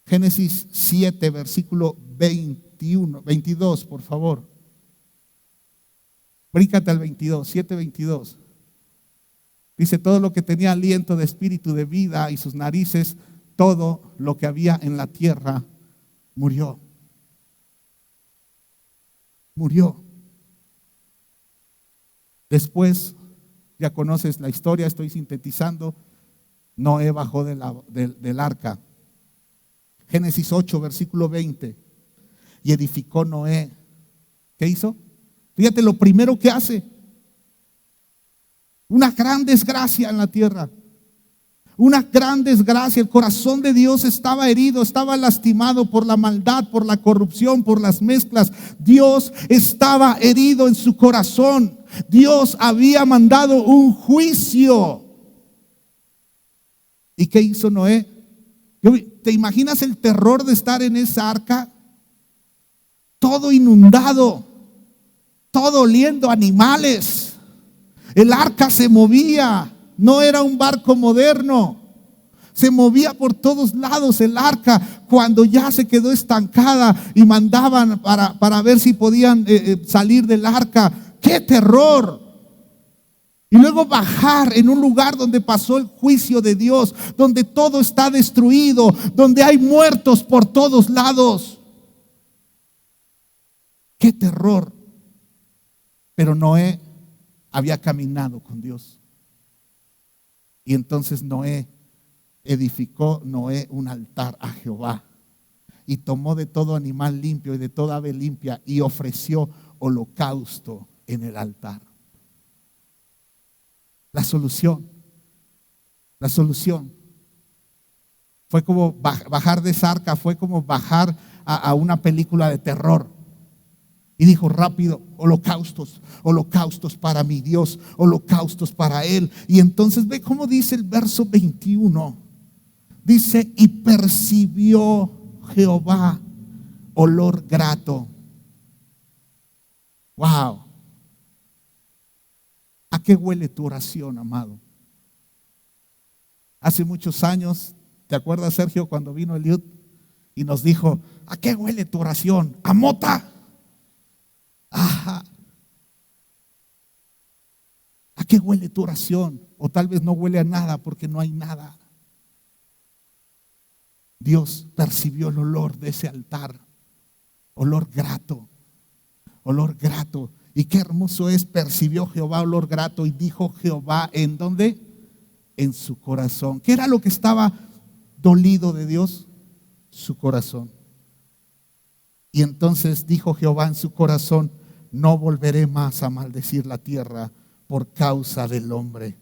Génesis 7, versículo 22, por favor. Bríncate al 22, 7:22. Dice, todo lo que tenía aliento de espíritu de vida y sus narices, todo lo que había en la tierra, murió. Murió. Después, ya conoces la historia, estoy sintetizando, Noé bajó del arca. Génesis 8, versículo 20. Y edificó Noé. ¿Qué hizo? Fíjate lo primero que hace. Una gran desgracia en la tierra. Una gran desgracia. El corazón de Dios estaba herido, estaba lastimado por la maldad, por la corrupción, por las mezclas. Dios estaba herido en su corazón. Dios había mandado un juicio. ¿Y qué hizo Noé? ¿Te imaginas el terror de estar en esa arca? Todo inundado. Todo oliendo a animales. El arca se movía. No era un barco moderno. Se movía por todos lados el arca. Cuando ya se quedó estancada y mandaban para ver si podían salir del arca. ¡Qué terror! Y luego bajar en un lugar donde pasó el juicio de Dios, donde todo está destruido, donde hay muertos por todos lados. ¡Qué terror! Pero Noé había caminado con Dios. Y entonces edificó un altar a Jehová. Y tomó de todo animal limpio y de toda ave limpia y ofreció holocausto en el altar. La solución fue como bajar de esa arca, fue como bajar a una película de terror. Y dijo rápido, holocaustos para mi Dios, holocaustos para Él. Y entonces ve cómo dice el verso 21. Dice, y percibió Jehová olor grato. Wow. ¿A qué huele tu oración, amado? Hace muchos años, ¿te acuerdas, Sergio, cuando vino Eliud y nos dijo, ¿a qué huele tu oración? A mota. Ajá. ¿A qué huele tu oración? O tal vez no huele a nada porque no hay nada. Dios percibió el olor de ese altar. Olor grato. Olor grato. Y qué hermoso es, percibió Jehová olor grato y dijo Jehová, ¿en dónde? En su corazón. ¿Qué era lo que estaba dolido de Dios? Su corazón. Y entonces dijo Jehová en su corazón, no volveré más a maldecir la tierra por causa del hombre,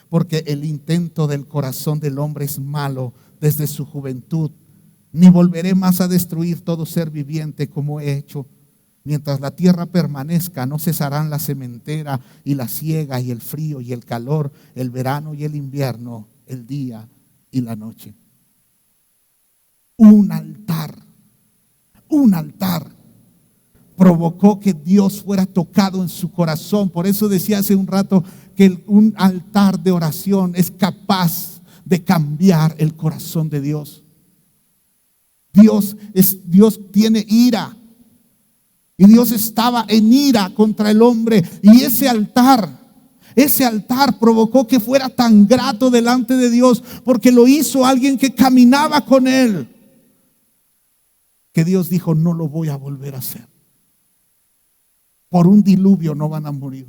porque el intento del corazón del hombre es malo desde su juventud, ni volveré más a destruir todo ser viviente como he hecho. Mientras la tierra permanezca, no cesarán la sementera y la siega y el frío y el calor, el verano y el invierno, el día y la noche. Un altar Un altar provocó que Dios fuera tocado en su corazón. Por eso decía hace un rato que un altar de oración es capaz de cambiar el corazón de Dios. Dios tiene ira. Y Dios estaba en ira contra el hombre. Y ese altar provocó que fuera tan grato delante de Dios, porque lo hizo alguien que caminaba con él, que Dios dijo: no lo voy a volver a hacer. Por un diluvio no van a morir.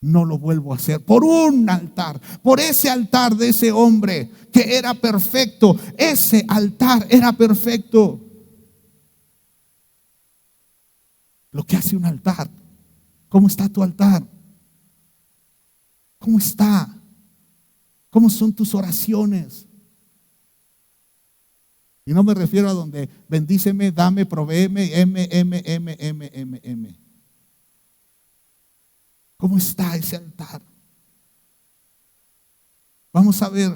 No lo vuelvo a hacer. Por un altar, por ese altar de ese hombre que era perfecto. Ese altar era perfecto. Lo que hace un altar. ¿Cómo está tu altar? ¿Cómo está? ¿Cómo son tus oraciones? Y no me refiero a donde bendíceme, dame, provéeme, M. ¿Cómo está ese altar? Vamos a ver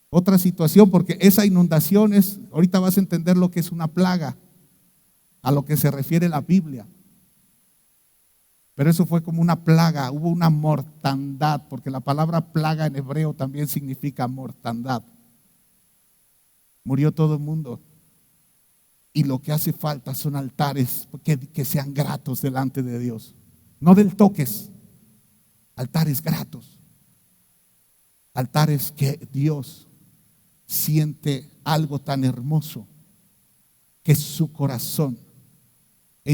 otra situación, porque esa inundación ahorita vas a entender lo que es una plaga, a lo que se refiere la Biblia. Pero eso fue como una plaga, hubo una mortandad, porque la palabra plaga en hebreo también significa mortandad. Murió todo el mundo. Y lo que hace falta son altares que sean gratos delante de Dios. No del toques, altares gratos. Altares que Dios siente algo tan hermoso que en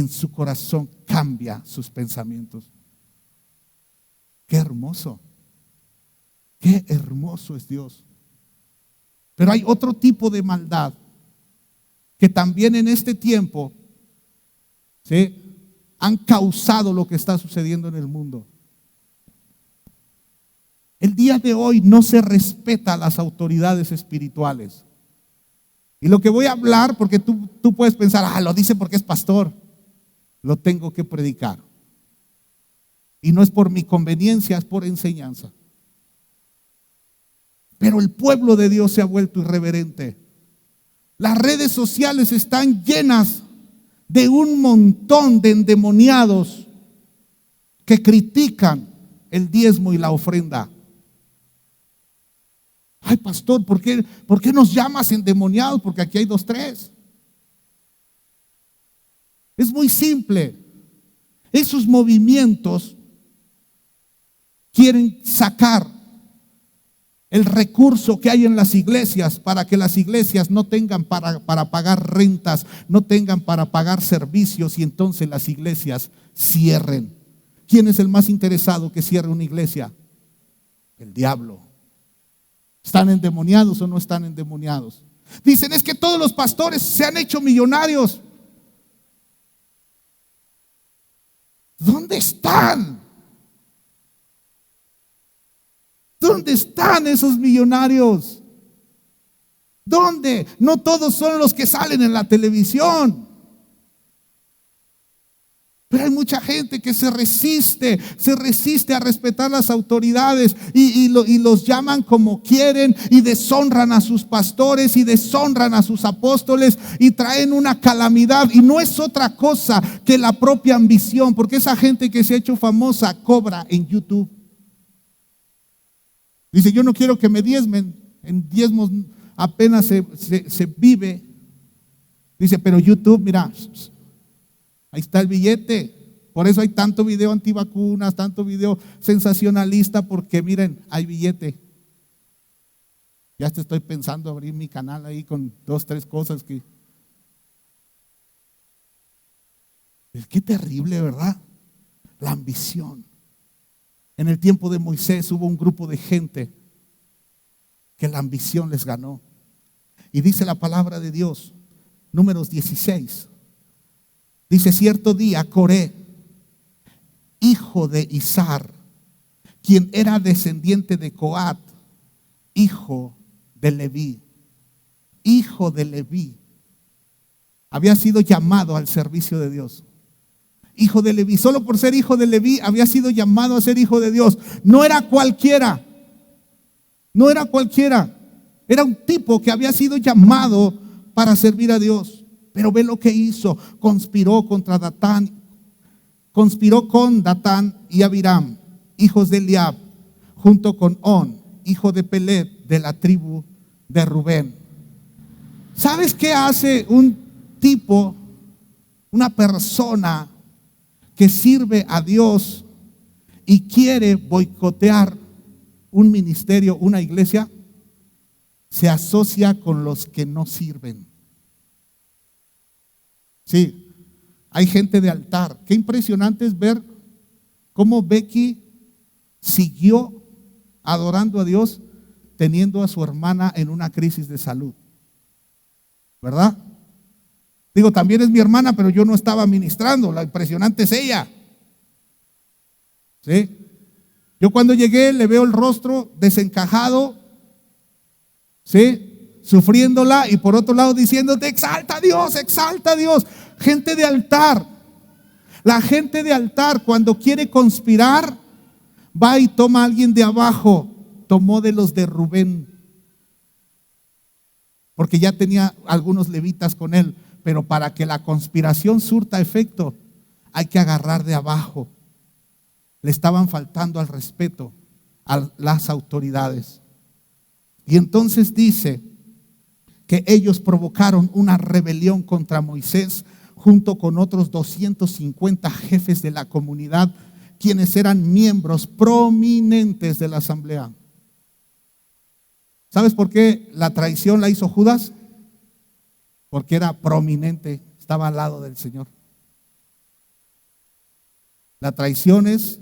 su corazón cambia sus pensamientos. Qué hermoso es Dios. Pero hay otro tipo de maldad que también en este tiempo, ¿sí?, han causado lo que está sucediendo en el mundo. El día de hoy no se respeta a las autoridades espirituales. Y lo que voy a hablar, porque tú puedes pensar, lo dice porque es pastor. Lo tengo que predicar. Y no es por mi conveniencia, es por enseñanza. Pero el pueblo de Dios se ha vuelto irreverente. Las redes sociales están llenas de un montón de endemoniados que critican el diezmo y la ofrenda. Ay, pastor, ¿por qué nos llamas endemoniados? Porque aquí hay 2, 3. Es muy simple. Esos movimientos quieren sacar el recurso que hay en las iglesias para que las iglesias no tengan para pagar rentas, no tengan para pagar servicios, y entonces las iglesias cierren. ¿Quién es el más interesado que cierre una iglesia? El diablo. ¿Están endemoniados o no están endemoniados? Dicen, es que todos los pastores se han hecho millonarios. ¿Dónde están? ¿Dónde están esos millonarios? ¿Dónde? No todos son los que salen en la televisión. Pero hay mucha gente que se resiste a respetar las autoridades y los llaman como quieren, y deshonran a sus pastores y deshonran a sus apóstoles y traen una calamidad, y no es otra cosa que la propia ambición, porque esa gente que se ha hecho famosa cobra en YouTube. Dice, yo no quiero que me diezmen, en diezmos apenas se vive. Dice, pero YouTube, mira, ahí está el billete. Por eso hay tanto video antivacunas, tanto video sensacionalista, porque miren, hay billete. Ya te estoy pensando abrir mi canal ahí con 2, 3 cosas que... Qué terrible, ¿verdad? La ambición. En el tiempo de Moisés hubo un grupo de gente que la ambición les ganó. Y dice la palabra de Dios, Números 16. Dice, cierto día Coré, hijo de Izar, quien era descendiente de Coat, hijo de Leví, había sido llamado al servicio de Dios. Hijo de Leví, solo por ser hijo de Leví había sido llamado a ser hijo de Dios. No era cualquiera, era un tipo que había sido llamado para servir a Dios. Pero ve lo que hizo, conspiró con Datán y Abiram, hijos de Eliab, junto con On, hijo de Pelet, de la tribu de Rubén. ¿Sabes qué hace un tipo, una persona que sirve a Dios y quiere boicotear un ministerio, una iglesia? Se asocia con los que no sirven. Sí, hay gente de altar. Qué impresionante es ver cómo Becky siguió adorando a Dios teniendo a su hermana en una crisis de salud. ¿Verdad? Digo, también es mi hermana, pero yo no estaba ministrando. La impresionante es ella. ¿Sí? Yo cuando llegué le veo el rostro desencajado, ¿sí? Sufriéndola, y por otro lado diciéndote: exalta a Dios, exalta a Dios. Gente de altar. La gente de altar, cuando quiere conspirar, va y toma a alguien de abajo. Tomó de los de Rubén, porque ya tenía algunos levitas con él. Pero para que la conspiración surta efecto, hay que agarrar de abajo. Le estaban faltando al respeto a las autoridades. Y entonces dice que ellos provocaron una rebelión contra Moisés junto con otros 250 jefes de la comunidad, quienes eran miembros prominentes de la asamblea. ¿Sabes por qué la traición la hizo Judas? Porque era prominente, estaba al lado del Señor. La traición es,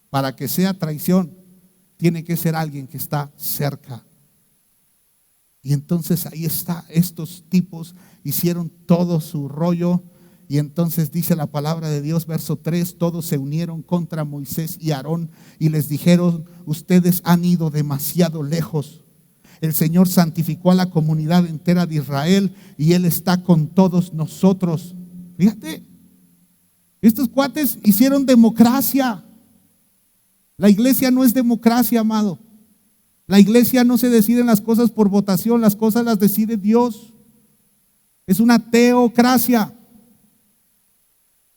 para que sea traición, tiene que ser alguien que está cerca. Y entonces ahí está, estos tipos hicieron todo su rollo. Y entonces dice la palabra de Dios, verso 3: todos se unieron contra Moisés y Aarón y les dijeron: ustedes han ido demasiado lejos. El Señor santificó a la comunidad entera de Israel y Él está con todos nosotros. Fíjate, estos cuates hicieron democracia. La iglesia no es democracia, amado. La iglesia no se deciden las cosas por votación, las cosas las decide Dios. Es una teocracia.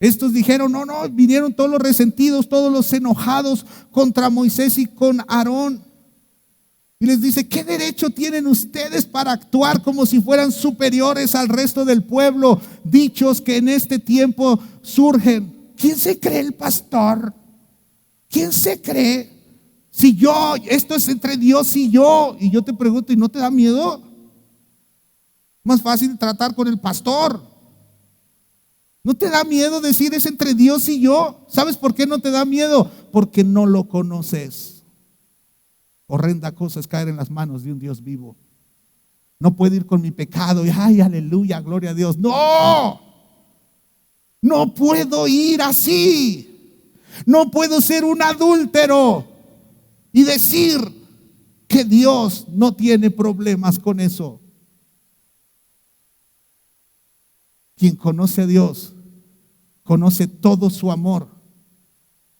Estos dijeron: no, vinieron todos los resentidos, todos los enojados contra Moisés y con Aarón. Y les dice: ¿qué derecho tienen ustedes para actuar como si fueran superiores al resto del pueblo? Dichos que en este tiempo surgen. ¿Quién se cree el pastor? ¿Quién se cree? Si yo, esto es entre Dios y yo. Y yo te pregunto: ¿y no te da miedo? Más fácil tratar con el pastor. ¿No te da miedo decir es entre Dios y yo? ¿Sabes por qué no te da miedo? Porque no lo conoces. Horrenda cosa es caer en las manos de un Dios vivo. No puedo ir con mi pecado y ay, aleluya, gloria a Dios. No, no puedo ir así. No puedo ser un adúltero y decir que Dios no tiene problemas con eso. Quien conoce a Dios, conoce todo su amor,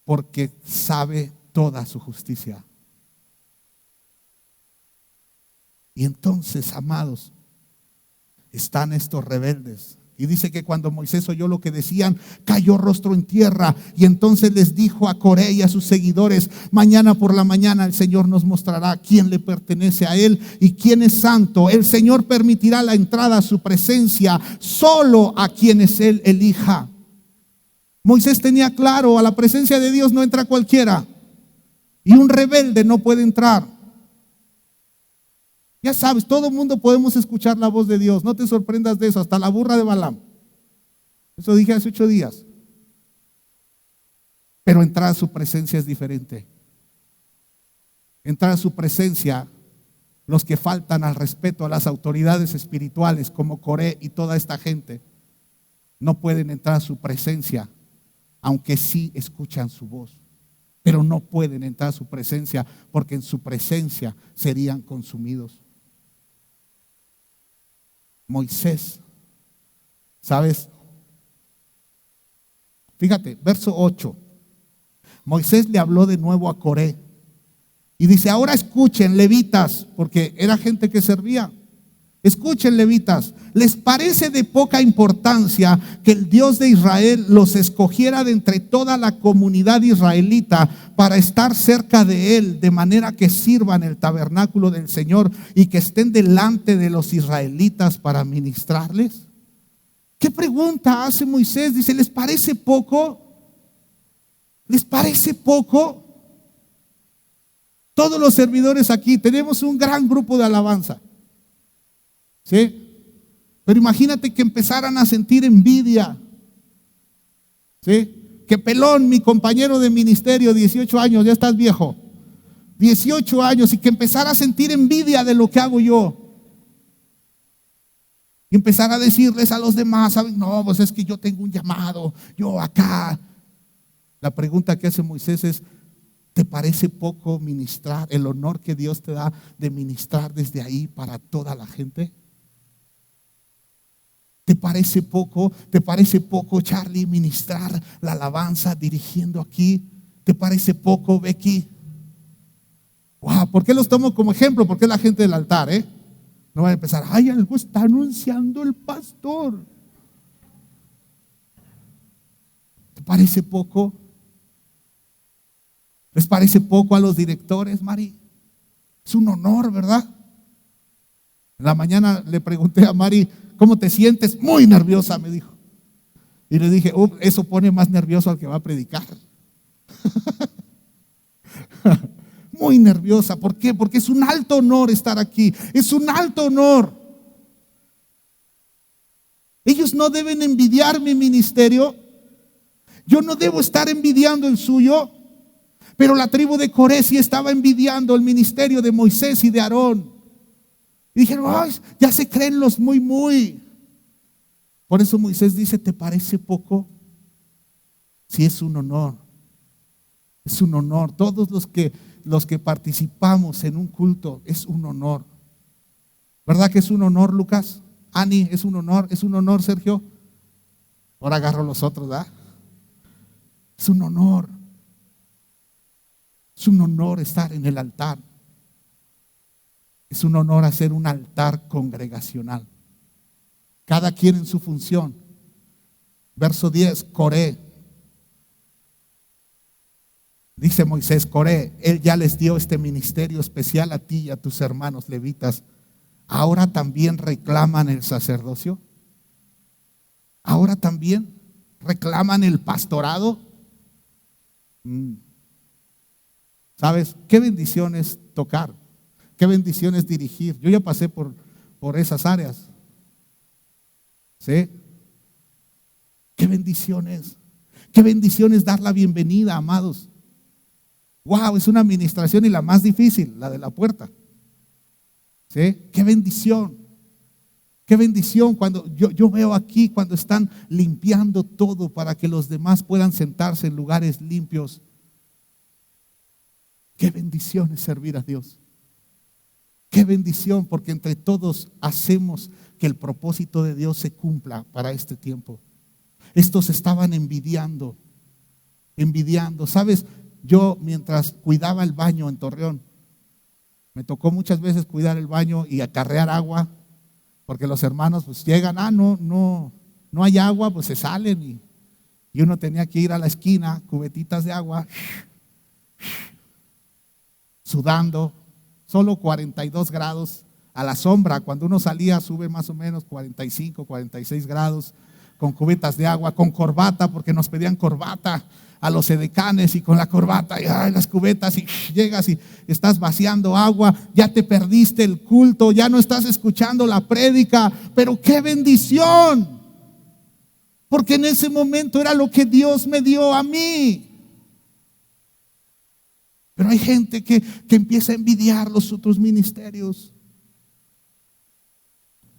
porque sabe toda su justicia. Y entonces, amados, están estos rebeldes. Y dice que cuando Moisés oyó lo que decían, cayó rostro en tierra. Y entonces les dijo a Coré y a sus seguidores: mañana por la mañana el Señor nos mostrará quién le pertenece a Él y quién es santo. El Señor permitirá la entrada a su presencia solo a quienes Él elija. Moisés tenía claro: a la presencia de Dios no entra cualquiera. Y un rebelde no puede entrar. Ya sabes, todo el mundo podemos escuchar la voz de Dios. No te sorprendas de eso, hasta la burra de Balaam. Eso dije hace 8 días. Pero entrar a su presencia es diferente. Entrar a su presencia, los que faltan al respeto a las autoridades espirituales como Coré y toda esta gente, no pueden entrar a su presencia, aunque sí escuchan su voz. Pero no pueden entrar a su presencia, porque en su presencia serían consumidos. Moisés, ¿sabes? Fíjate, verso 8. Moisés le habló de nuevo a Coré y dice: ahora escuchen, levitas, porque era gente que servía. Escuchen, levitas, ¿les parece de poca importancia que el Dios de Israel los escogiera de entre toda la comunidad israelita para estar cerca de Él, de manera que sirvan el tabernáculo del Señor y que estén delante de los israelitas para ministrarles? ¿Qué pregunta hace Moisés? Dice, ¿les parece poco? ¿Les parece poco? Todos los servidores aquí tenemos un gran grupo de alabanza. ¿Sí? Pero imagínate que empezaran a sentir envidia. ¿Sí? Que Pelón, mi compañero de ministerio, 18 años, ya estás viejo, 18 años, y que empezara a sentir envidia de lo que hago yo. Y empezar a decirles a los demás, ¿saben? No, pues es que yo tengo un llamado, yo acá. La pregunta que hace Moisés es, ¿te parece poco ministrar, el honor que Dios te da de ministrar desde ahí para toda la gente? ¿Te parece poco? ¿Te parece poco, Charlie, ministrar la alabanza dirigiendo aquí? ¿Te parece poco, Becky? Wow, ¿por qué los tomo como ejemplo? Porque es la gente del altar, No van a empezar, ay, algo está anunciando el pastor. ¿Te parece poco? ¿Les parece poco a los directores, Mari? Es un honor, ¿verdad? En la mañana le pregunté a Mari, ¿cómo te sientes? Muy nerviosa, me dijo. Y le dije, eso pone más nervioso al que va a predicar. Muy nerviosa. ¿Por qué? Porque es un alto honor estar aquí. Es un alto honor. Ellos no deben envidiar mi ministerio. Yo no debo estar envidiando el suyo. Pero la tribu de Coré sí estaba envidiando el ministerio de Moisés y de Aarón. Y dijeron, ay, ya se creen los muy. Por eso Moisés dice, ¿te parece poco? Sí, es un honor. Es un honor. Todos los que participamos en un culto, es un honor. ¿Verdad que es un honor, Lucas? Ani, es un honor, Sergio. Ahora agarro los otros, ¿verdad? Es un honor. Es un honor estar en el altar. Es un honor hacer un altar congregacional. Cada quien en su función. Verso 10, Coré. Dice Moisés, Coré, Él ya les dio este ministerio especial a ti y a tus hermanos levitas. ¿Ahora también reclaman el sacerdocio? ¿Ahora también reclaman el pastorado? ¿Sabes? Qué bendición es tocar. Qué bendición es dirigir. Yo ya pasé por esas áreas. ¿Sí? Qué bendición es. Qué bendición es dar la bienvenida, amados. Wow, es una administración y la más difícil, la de la puerta. ¿Sí? Qué bendición. Qué bendición cuando yo veo aquí cuando están limpiando todo para que los demás puedan sentarse en lugares limpios. Qué bendición es servir a Dios. Qué bendición, porque entre todos hacemos que el propósito de Dios se cumpla para este tiempo. Estos estaban envidiando. ¿Sabes? Yo mientras cuidaba el baño en Torreón, me tocó muchas veces cuidar el baño y acarrear agua, porque los hermanos pues llegan, no hay agua, pues se salen y uno tenía que ir a la esquina, cubetitas de agua, sudando. Solo 42 grados a la sombra. Cuando uno salía sube más o menos 45, 46 grados, con cubetas de agua, con corbata, porque nos pedían corbata a los edecanes, y con la corbata y las cubetas, y llegas y estás vaciando agua, ya te perdiste el culto, ya no estás escuchando la prédica, pero qué bendición, porque en ese momento era lo que Dios me dio a mí. Pero hay gente que empieza a envidiar los otros ministerios.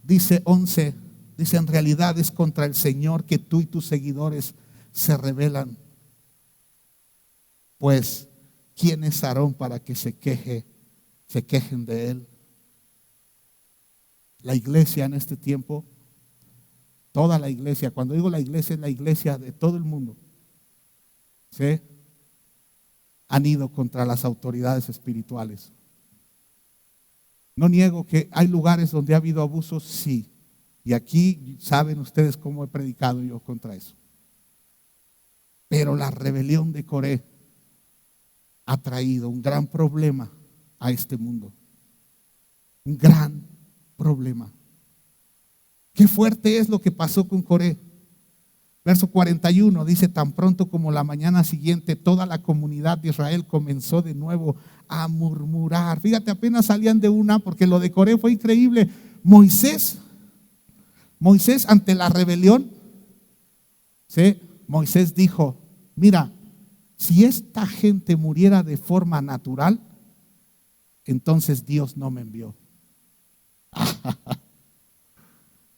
Dice 11, dice, en realidad es contra el Señor que tú y tus seguidores se rebelan. Pues, ¿quién es Aarón para que se quejen de él? La iglesia en este tiempo, toda la iglesia, cuando digo la iglesia, es la iglesia de todo el mundo, ¿sí? Han ido contra las autoridades espirituales. No niego que hay lugares donde ha habido abusos, sí. Y aquí saben ustedes cómo he predicado yo contra eso. Pero la rebelión de Coré ha traído un gran problema a este mundo. Un gran problema. Qué fuerte es lo que pasó con Coré. Verso 41 dice: tan pronto como la mañana siguiente, toda la comunidad de Israel comenzó de nuevo a murmurar. Fíjate, apenas salían de una, porque lo de Coré fue increíble. Moisés ante la rebelión, ¿sí? Moisés dijo: mira, si esta gente muriera de forma natural, entonces Dios no me envió.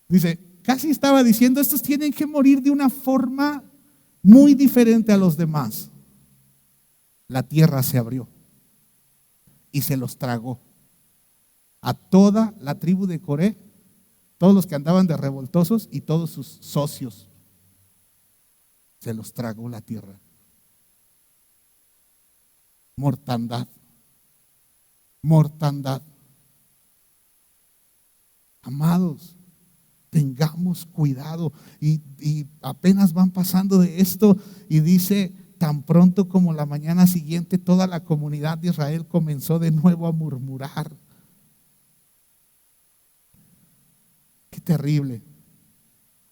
Dice, casi estaba diciendo, estos tienen que morir de una forma muy diferente a los demás. La tierra se abrió y se los tragó a toda la tribu de Coré, todos los que andaban de revoltosos y todos sus socios. Se los tragó la tierra. Mortandad. Amados, tengamos cuidado. Y apenas van pasando de esto y dice: tan pronto como la mañana siguiente, toda la comunidad de Israel comenzó de nuevo a murmurar. Qué terrible.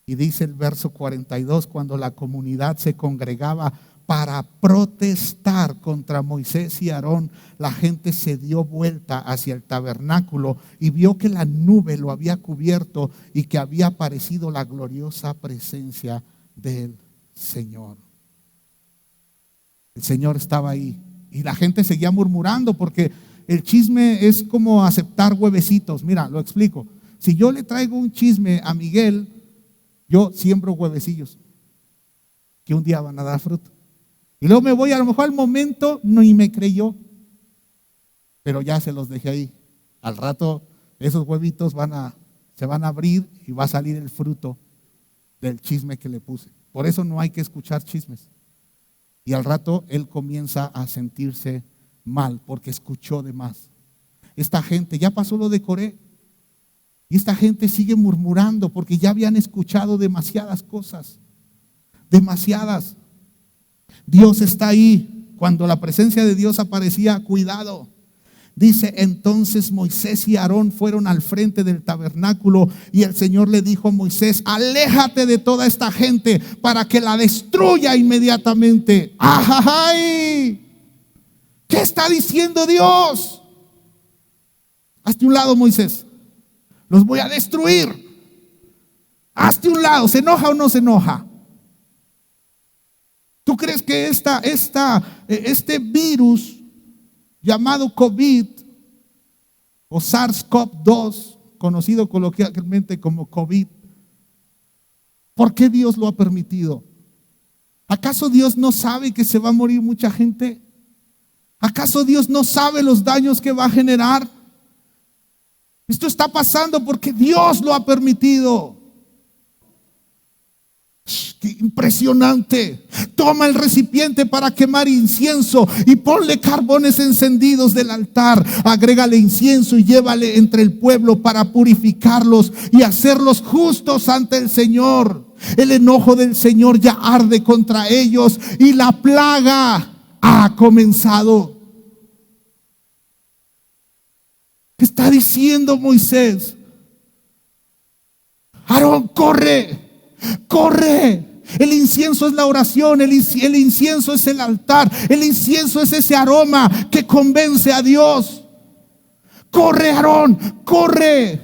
Y dice el verso 42: cuando la comunidad se congregaba para protestar contra Moisés y Aarón, la gente se dio vuelta hacia el tabernáculo y vio que la nube lo había cubierto y que había aparecido la gloriosa presencia del Señor. El Señor estaba ahí y la gente seguía murmurando, porque el chisme es como aceptar huevecitos. Mira, lo explico. Si yo le traigo un chisme a Miguel, yo siembro huevecillos que un día van a dar fruto. Y luego me voy, a lo mejor al momento no y me creyó, pero ya se los dejé ahí. Al rato esos huevitos se van a abrir y va a salir el fruto del chisme que le puse. Por eso no hay que escuchar chismes. Y al rato él comienza a sentirse mal porque escuchó de más. Esta gente, ya pasó lo de Coré, y esta gente sigue murmurando porque ya habían escuchado demasiadas cosas. Demasiadas. Dios está ahí. Cuando la presencia de Dios aparecía, cuidado. Dice: entonces Moisés y Aarón fueron al frente del tabernáculo y el Señor le dijo a Moisés: aléjate de toda esta gente para que la destruya inmediatamente. ¡Ay! ¿Qué está diciendo Dios? Hazte un lado, Moisés. Los voy a destruir. Hazte un lado. ¿Se enoja o no se enoja? ¿Tú crees que este virus llamado COVID o SARS-CoV-2, conocido coloquialmente como COVID, por qué Dios lo ha permitido? ¿Acaso Dios no sabe que se va a morir mucha gente? ¿Acaso Dios no sabe los daños que va a generar? Esto está pasando porque Dios lo ha permitido. ¡Qué impresionante! Toma el recipiente para quemar incienso y ponle carbones encendidos del altar. Agrégale incienso y llévale entre el pueblo para purificarlos y hacerlos justos ante el Señor. El enojo del Señor ya arde contra ellos y la plaga ha comenzado. ¿Qué está diciendo Moisés? Aarón, corre. Corre. El incienso es la oración, el incienso es el altar, el incienso es ese aroma que convence a Dios. Corre, Aarón, corre.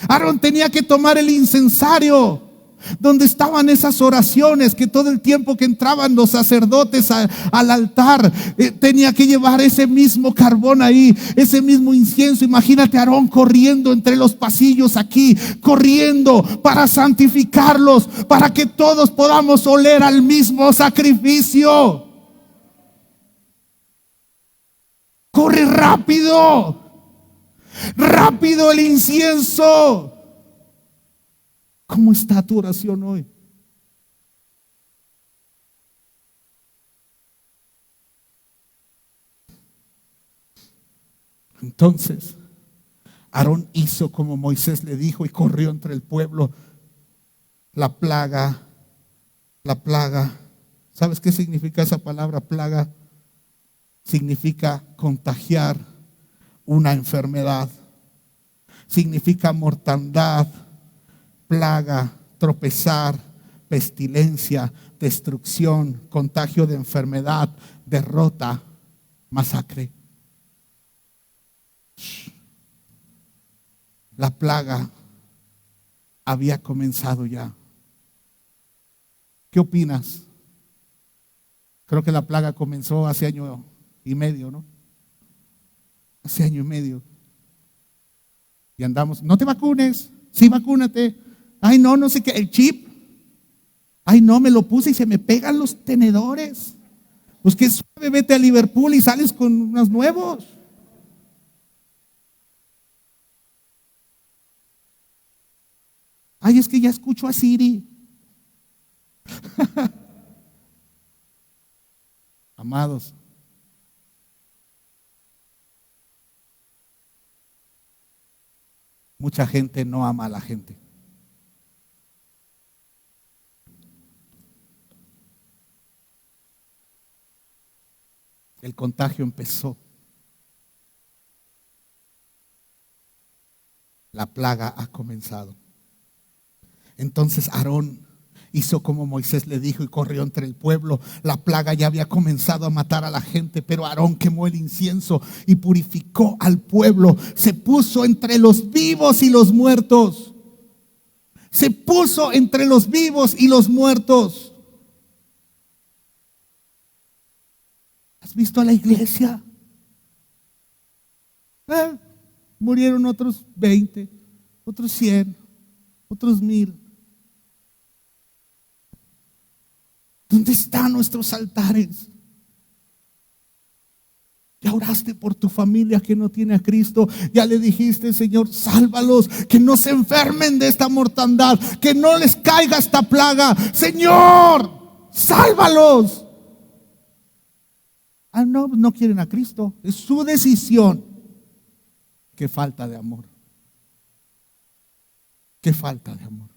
Aarón tenía que tomar el incensario donde estaban esas oraciones que todo el tiempo que entraban los sacerdotes al altar, tenía que llevar ese mismo carbón ahí, ese mismo incienso. Imagínate a Aarón corriendo entre los pasillos aquí, corriendo para santificarlos, para que todos podamos oler al mismo sacrificio. Corre rápido, rápido el incienso. ¿Cómo está tu oración hoy? Entonces, Aarón hizo como Moisés le dijo y corrió entre el pueblo. La plaga. ¿Sabes qué significa esa palabra plaga? Significa contagiar una enfermedad. Significa mortandad, plaga, tropezar, pestilencia, destrucción, contagio de enfermedad, derrota, masacre. La plaga había comenzado ya. ¿Qué opinas? Creo que la plaga comenzó hace año y medio, ¿no? Hace año y medio. Y andamos, no te vacunes, sí, vacúnate. Ay, no, no sé qué, el chip. Ay, no, me lo puse y se me pegan los tenedores. Pues qué suave, vete a Liverpool y sales con unos nuevos. Ay, es que ya escucho a Siri. Amados, mucha gente no ama a la gente. El contagio empezó. La plaga ha comenzado. Entonces Aarón hizo como Moisés le dijo y corrió entre el pueblo. La plaga ya había comenzado a matar a la gente, pero Aarón quemó el incienso y purificó al pueblo. Se puso entre los vivos y los muertos. Se puso entre los vivos y los muertos. ¿Has visto a la iglesia? Murieron otros 20, otros 100, otros 1000. ¿Dónde están nuestros altares? Ya oraste por tu familia que no tiene a Cristo. Ya le dijiste, Señor, sálvalos, que no se enfermen de esta mortandad, que no les caiga esta plaga. Señor, sálvalos. Ah, no, no quieren a Cristo. Es su decisión. Qué falta de amor. Qué falta de amor.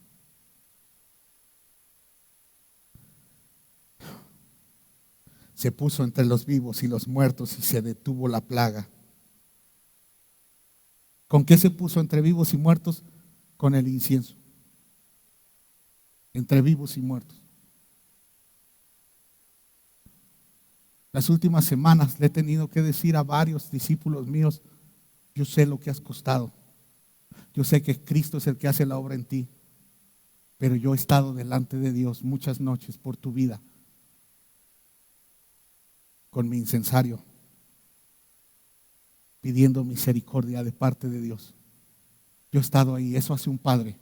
Se puso entre los vivos y los muertos y se detuvo la plaga. ¿Con qué se puso entre vivos y muertos? Con el incienso. Entre vivos y muertos. Las últimas semanas le he tenido que decir a varios discípulos míos, yo sé lo que has costado. Yo sé que Cristo es el que hace la obra en ti. Pero yo he estado delante de Dios muchas noches por tu vida. Con mi incensario, pidiendo misericordia de parte de Dios. Yo he estado ahí. Eso hace un padre.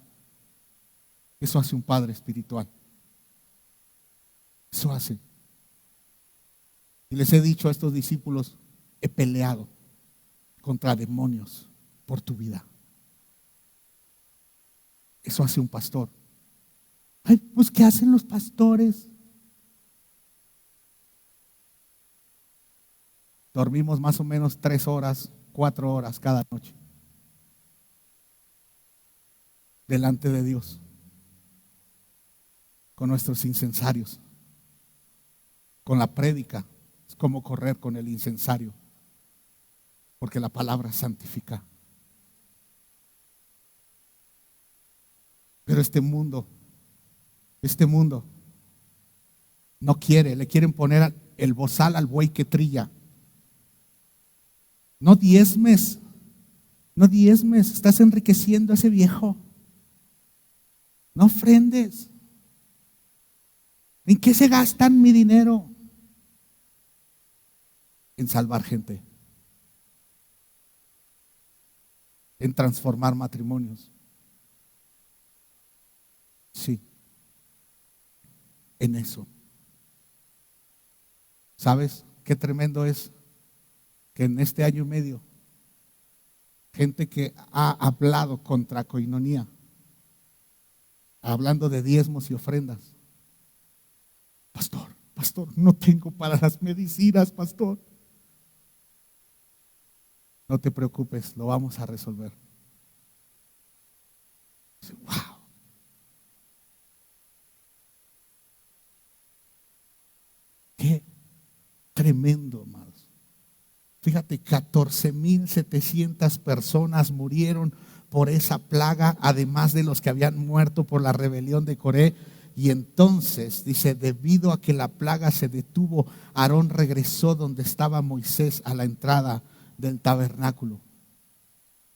Eso hace un padre espiritual. Eso hace. Y les he dicho a estos discípulos, he peleado contra demonios por tu vida. Eso hace un pastor. Ay, pues ¿qué hacen los pastores? Dormimos más o menos 3 horas, 4 horas cada noche. Delante de Dios. Con nuestros incensarios. Con la prédica. Es como correr con el incensario. Porque la palabra santifica. Pero este mundo no quiere, le quieren poner el bozal al buey que trilla. No diezmes, estás enriqueciendo a ese viejo. No ofrendes. ¿En qué se gastan mi dinero? En salvar gente, en transformar matrimonios. Sí, en eso. ¿Sabes qué tremendo es? Que en este año y medio, gente que ha hablado contra coinonía, hablando de diezmos y ofrendas. Pastor, no tengo para las medicinas, pastor. No te preocupes, lo vamos a resolver. Qué tremendo, amados. Fíjate, 14,700 personas murieron por esa plaga, además de los que habían muerto por la rebelión de Coré. Y entonces dice, debido a que la plaga se detuvo, Aarón regresó donde estaba Moisés a la entrada del tabernáculo.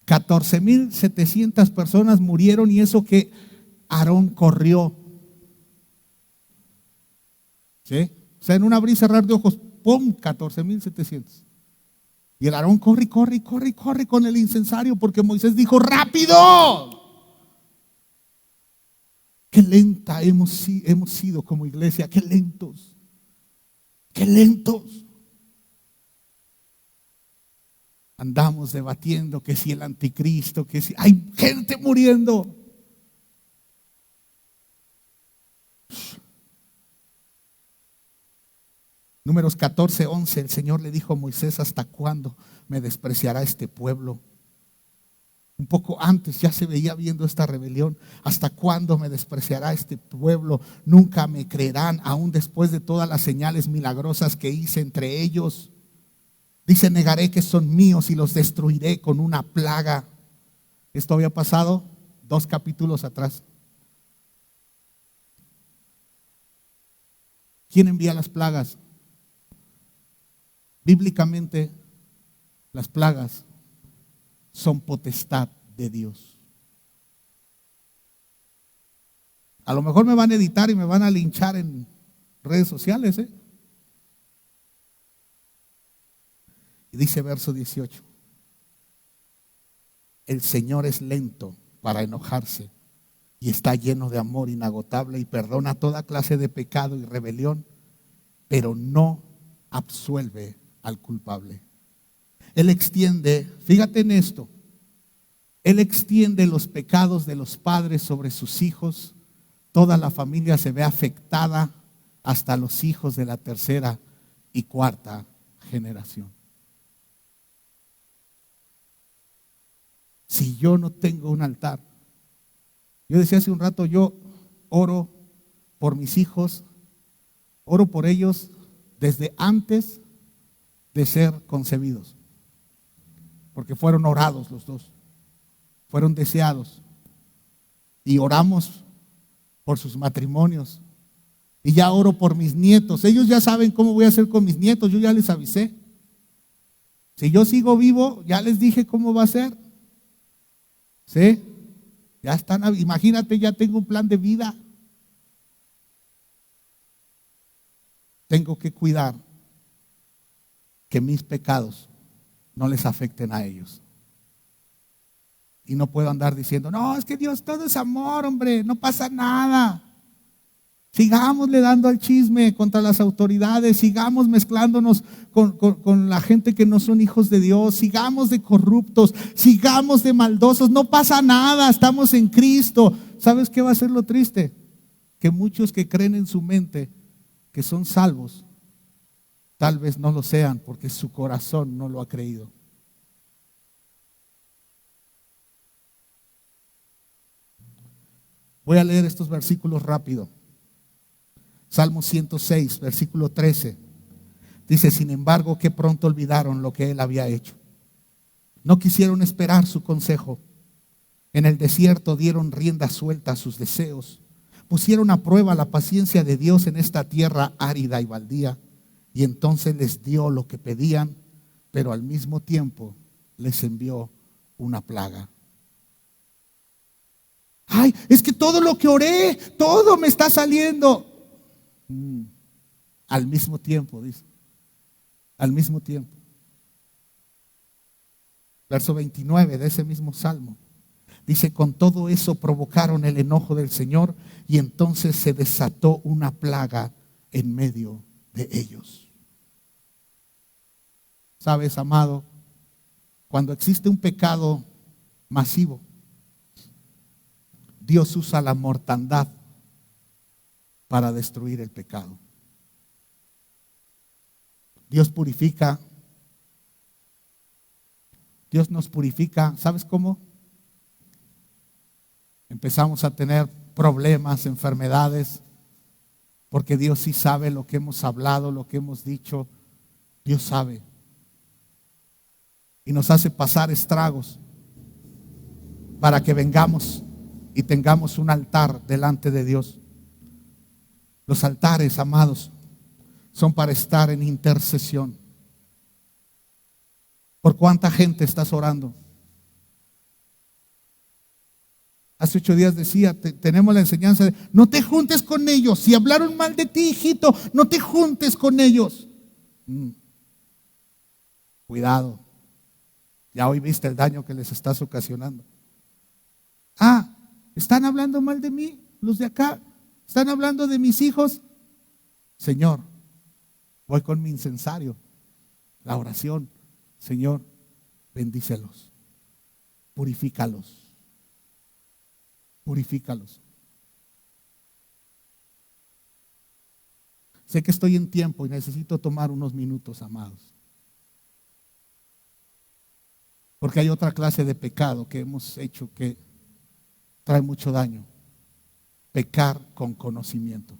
14,700 personas murieron, y eso que Aarón corrió. ¿Sí? O sea, en un abrir y cerrar de ojos, ¡pum! 14,700. Y el Aarón corre con el incensario, porque Moisés dijo, ¡rápido! Qué lenta hemos sido como iglesia, qué lentos. Andamos debatiendo que si el anticristo, que si hay gente muriendo. Números 14:11, el Señor le dijo a Moisés, ¿hasta cuándo me despreciará este pueblo? Un poco antes ya se veía viendo esta rebelión. ¿Hasta cuándo me despreciará este pueblo? Nunca me creerán, aún después de todas las señales milagrosas que hice entre ellos. Dice, negaré que son míos y los destruiré con una plaga. Esto había pasado 2 capítulos atrás. ¿Quién envía las plagas? Bíblicamente, las plagas son potestad de Dios. A lo mejor me van a editar y me van a linchar en redes sociales, Y dice verso 18, el Señor es lento para enojarse y está lleno de amor inagotable y perdona toda clase de pecado y rebelión, pero no absuelve al culpable. Él extiende, fíjate en esto, Él extiende los pecados de los padres sobre sus hijos. Toda la familia se ve afectada hasta los hijos de la 3ª y 4ª generación. Si yo no tengo un altar, yo decía hace un rato, yo oro por mis hijos, oro por ellos desde antes de ser concebidos, porque fueron orados los dos, fueron deseados, y oramos por sus matrimonios, y ya oro por mis nietos. Ellos ya saben cómo voy a hacer con mis nietos, yo ya les avisé. Si yo sigo vivo, ya les dije cómo va a ser. ¿Sí? Ya están, imagínate, ya tengo un plan de vida. Tengo que cuidar que mis pecados no les afecten a ellos. Y no puedo andar diciendo, no, es que Dios todo es amor, hombre, no pasa nada. Sigámosle dando al chisme contra las autoridades, sigamos mezclándonos con la gente que no son hijos de Dios, sigamos de corruptos, sigamos de maldosos, no pasa nada, estamos en Cristo. ¿Sabes qué va a ser lo triste? Que muchos que creen en su mente que son salvos, tal vez no lo sean porque su corazón no lo ha creído. Voy a leer estos versículos rápido. Salmo 106, versículo 13. Dice, sin embargo, que pronto olvidaron lo que él había hecho. No quisieron esperar su consejo. En el desierto dieron rienda suelta a sus deseos. Pusieron a prueba la paciencia de Dios en esta tierra árida y baldía. Y entonces les dio lo que pedían, pero al mismo tiempo les envió una plaga. Ay, es que todo lo que oré, todo me está saliendo. Al mismo tiempo, dice. Al mismo tiempo. Verso 29 de ese mismo salmo. Dice, con todo eso provocaron el enojo del Señor y entonces se desató una plaga en medio de ellos. ¿Sabes, amado? Cuando existe un pecado masivo, Dios usa la mortandad para destruir el pecado. Dios purifica. Dios nos purifica. ¿Sabes cómo? Empezamos a tener problemas, enfermedades. Porque Dios sí sabe lo que hemos hablado, lo que hemos dicho. Dios sabe. Y nos hace pasar estragos para que vengamos y tengamos un altar delante de Dios. Los altares, amados, son para estar en intercesión. ¿Por cuánta gente estás orando? Hace 8 días decía, tenemos la enseñanza de no te juntes con ellos. Si hablaron mal de ti, hijito, no te juntes con ellos. Cuidado. Ya hoy viste el daño que les estás ocasionando. Están hablando mal de mí, los de acá. Están hablando de mis hijos. Señor, voy con mi incensario, la oración. Señor, bendícelos, purifícalos. Purifícalos. Sé que estoy en tiempo y necesito tomar unos minutos, amados. Porque hay otra clase de pecado que hemos hecho que trae mucho daño. Pecar con conocimiento.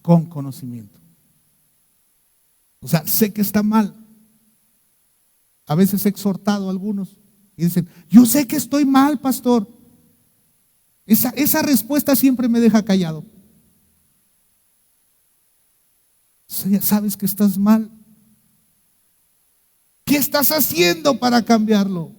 Con conocimiento. O sea, sé que está mal. A veces he exhortado a algunos y dicen, yo sé que estoy mal, pastor. Esa respuesta siempre me deja callado. ¿Sabes que estás mal? ¿Qué estás haciendo para cambiarlo?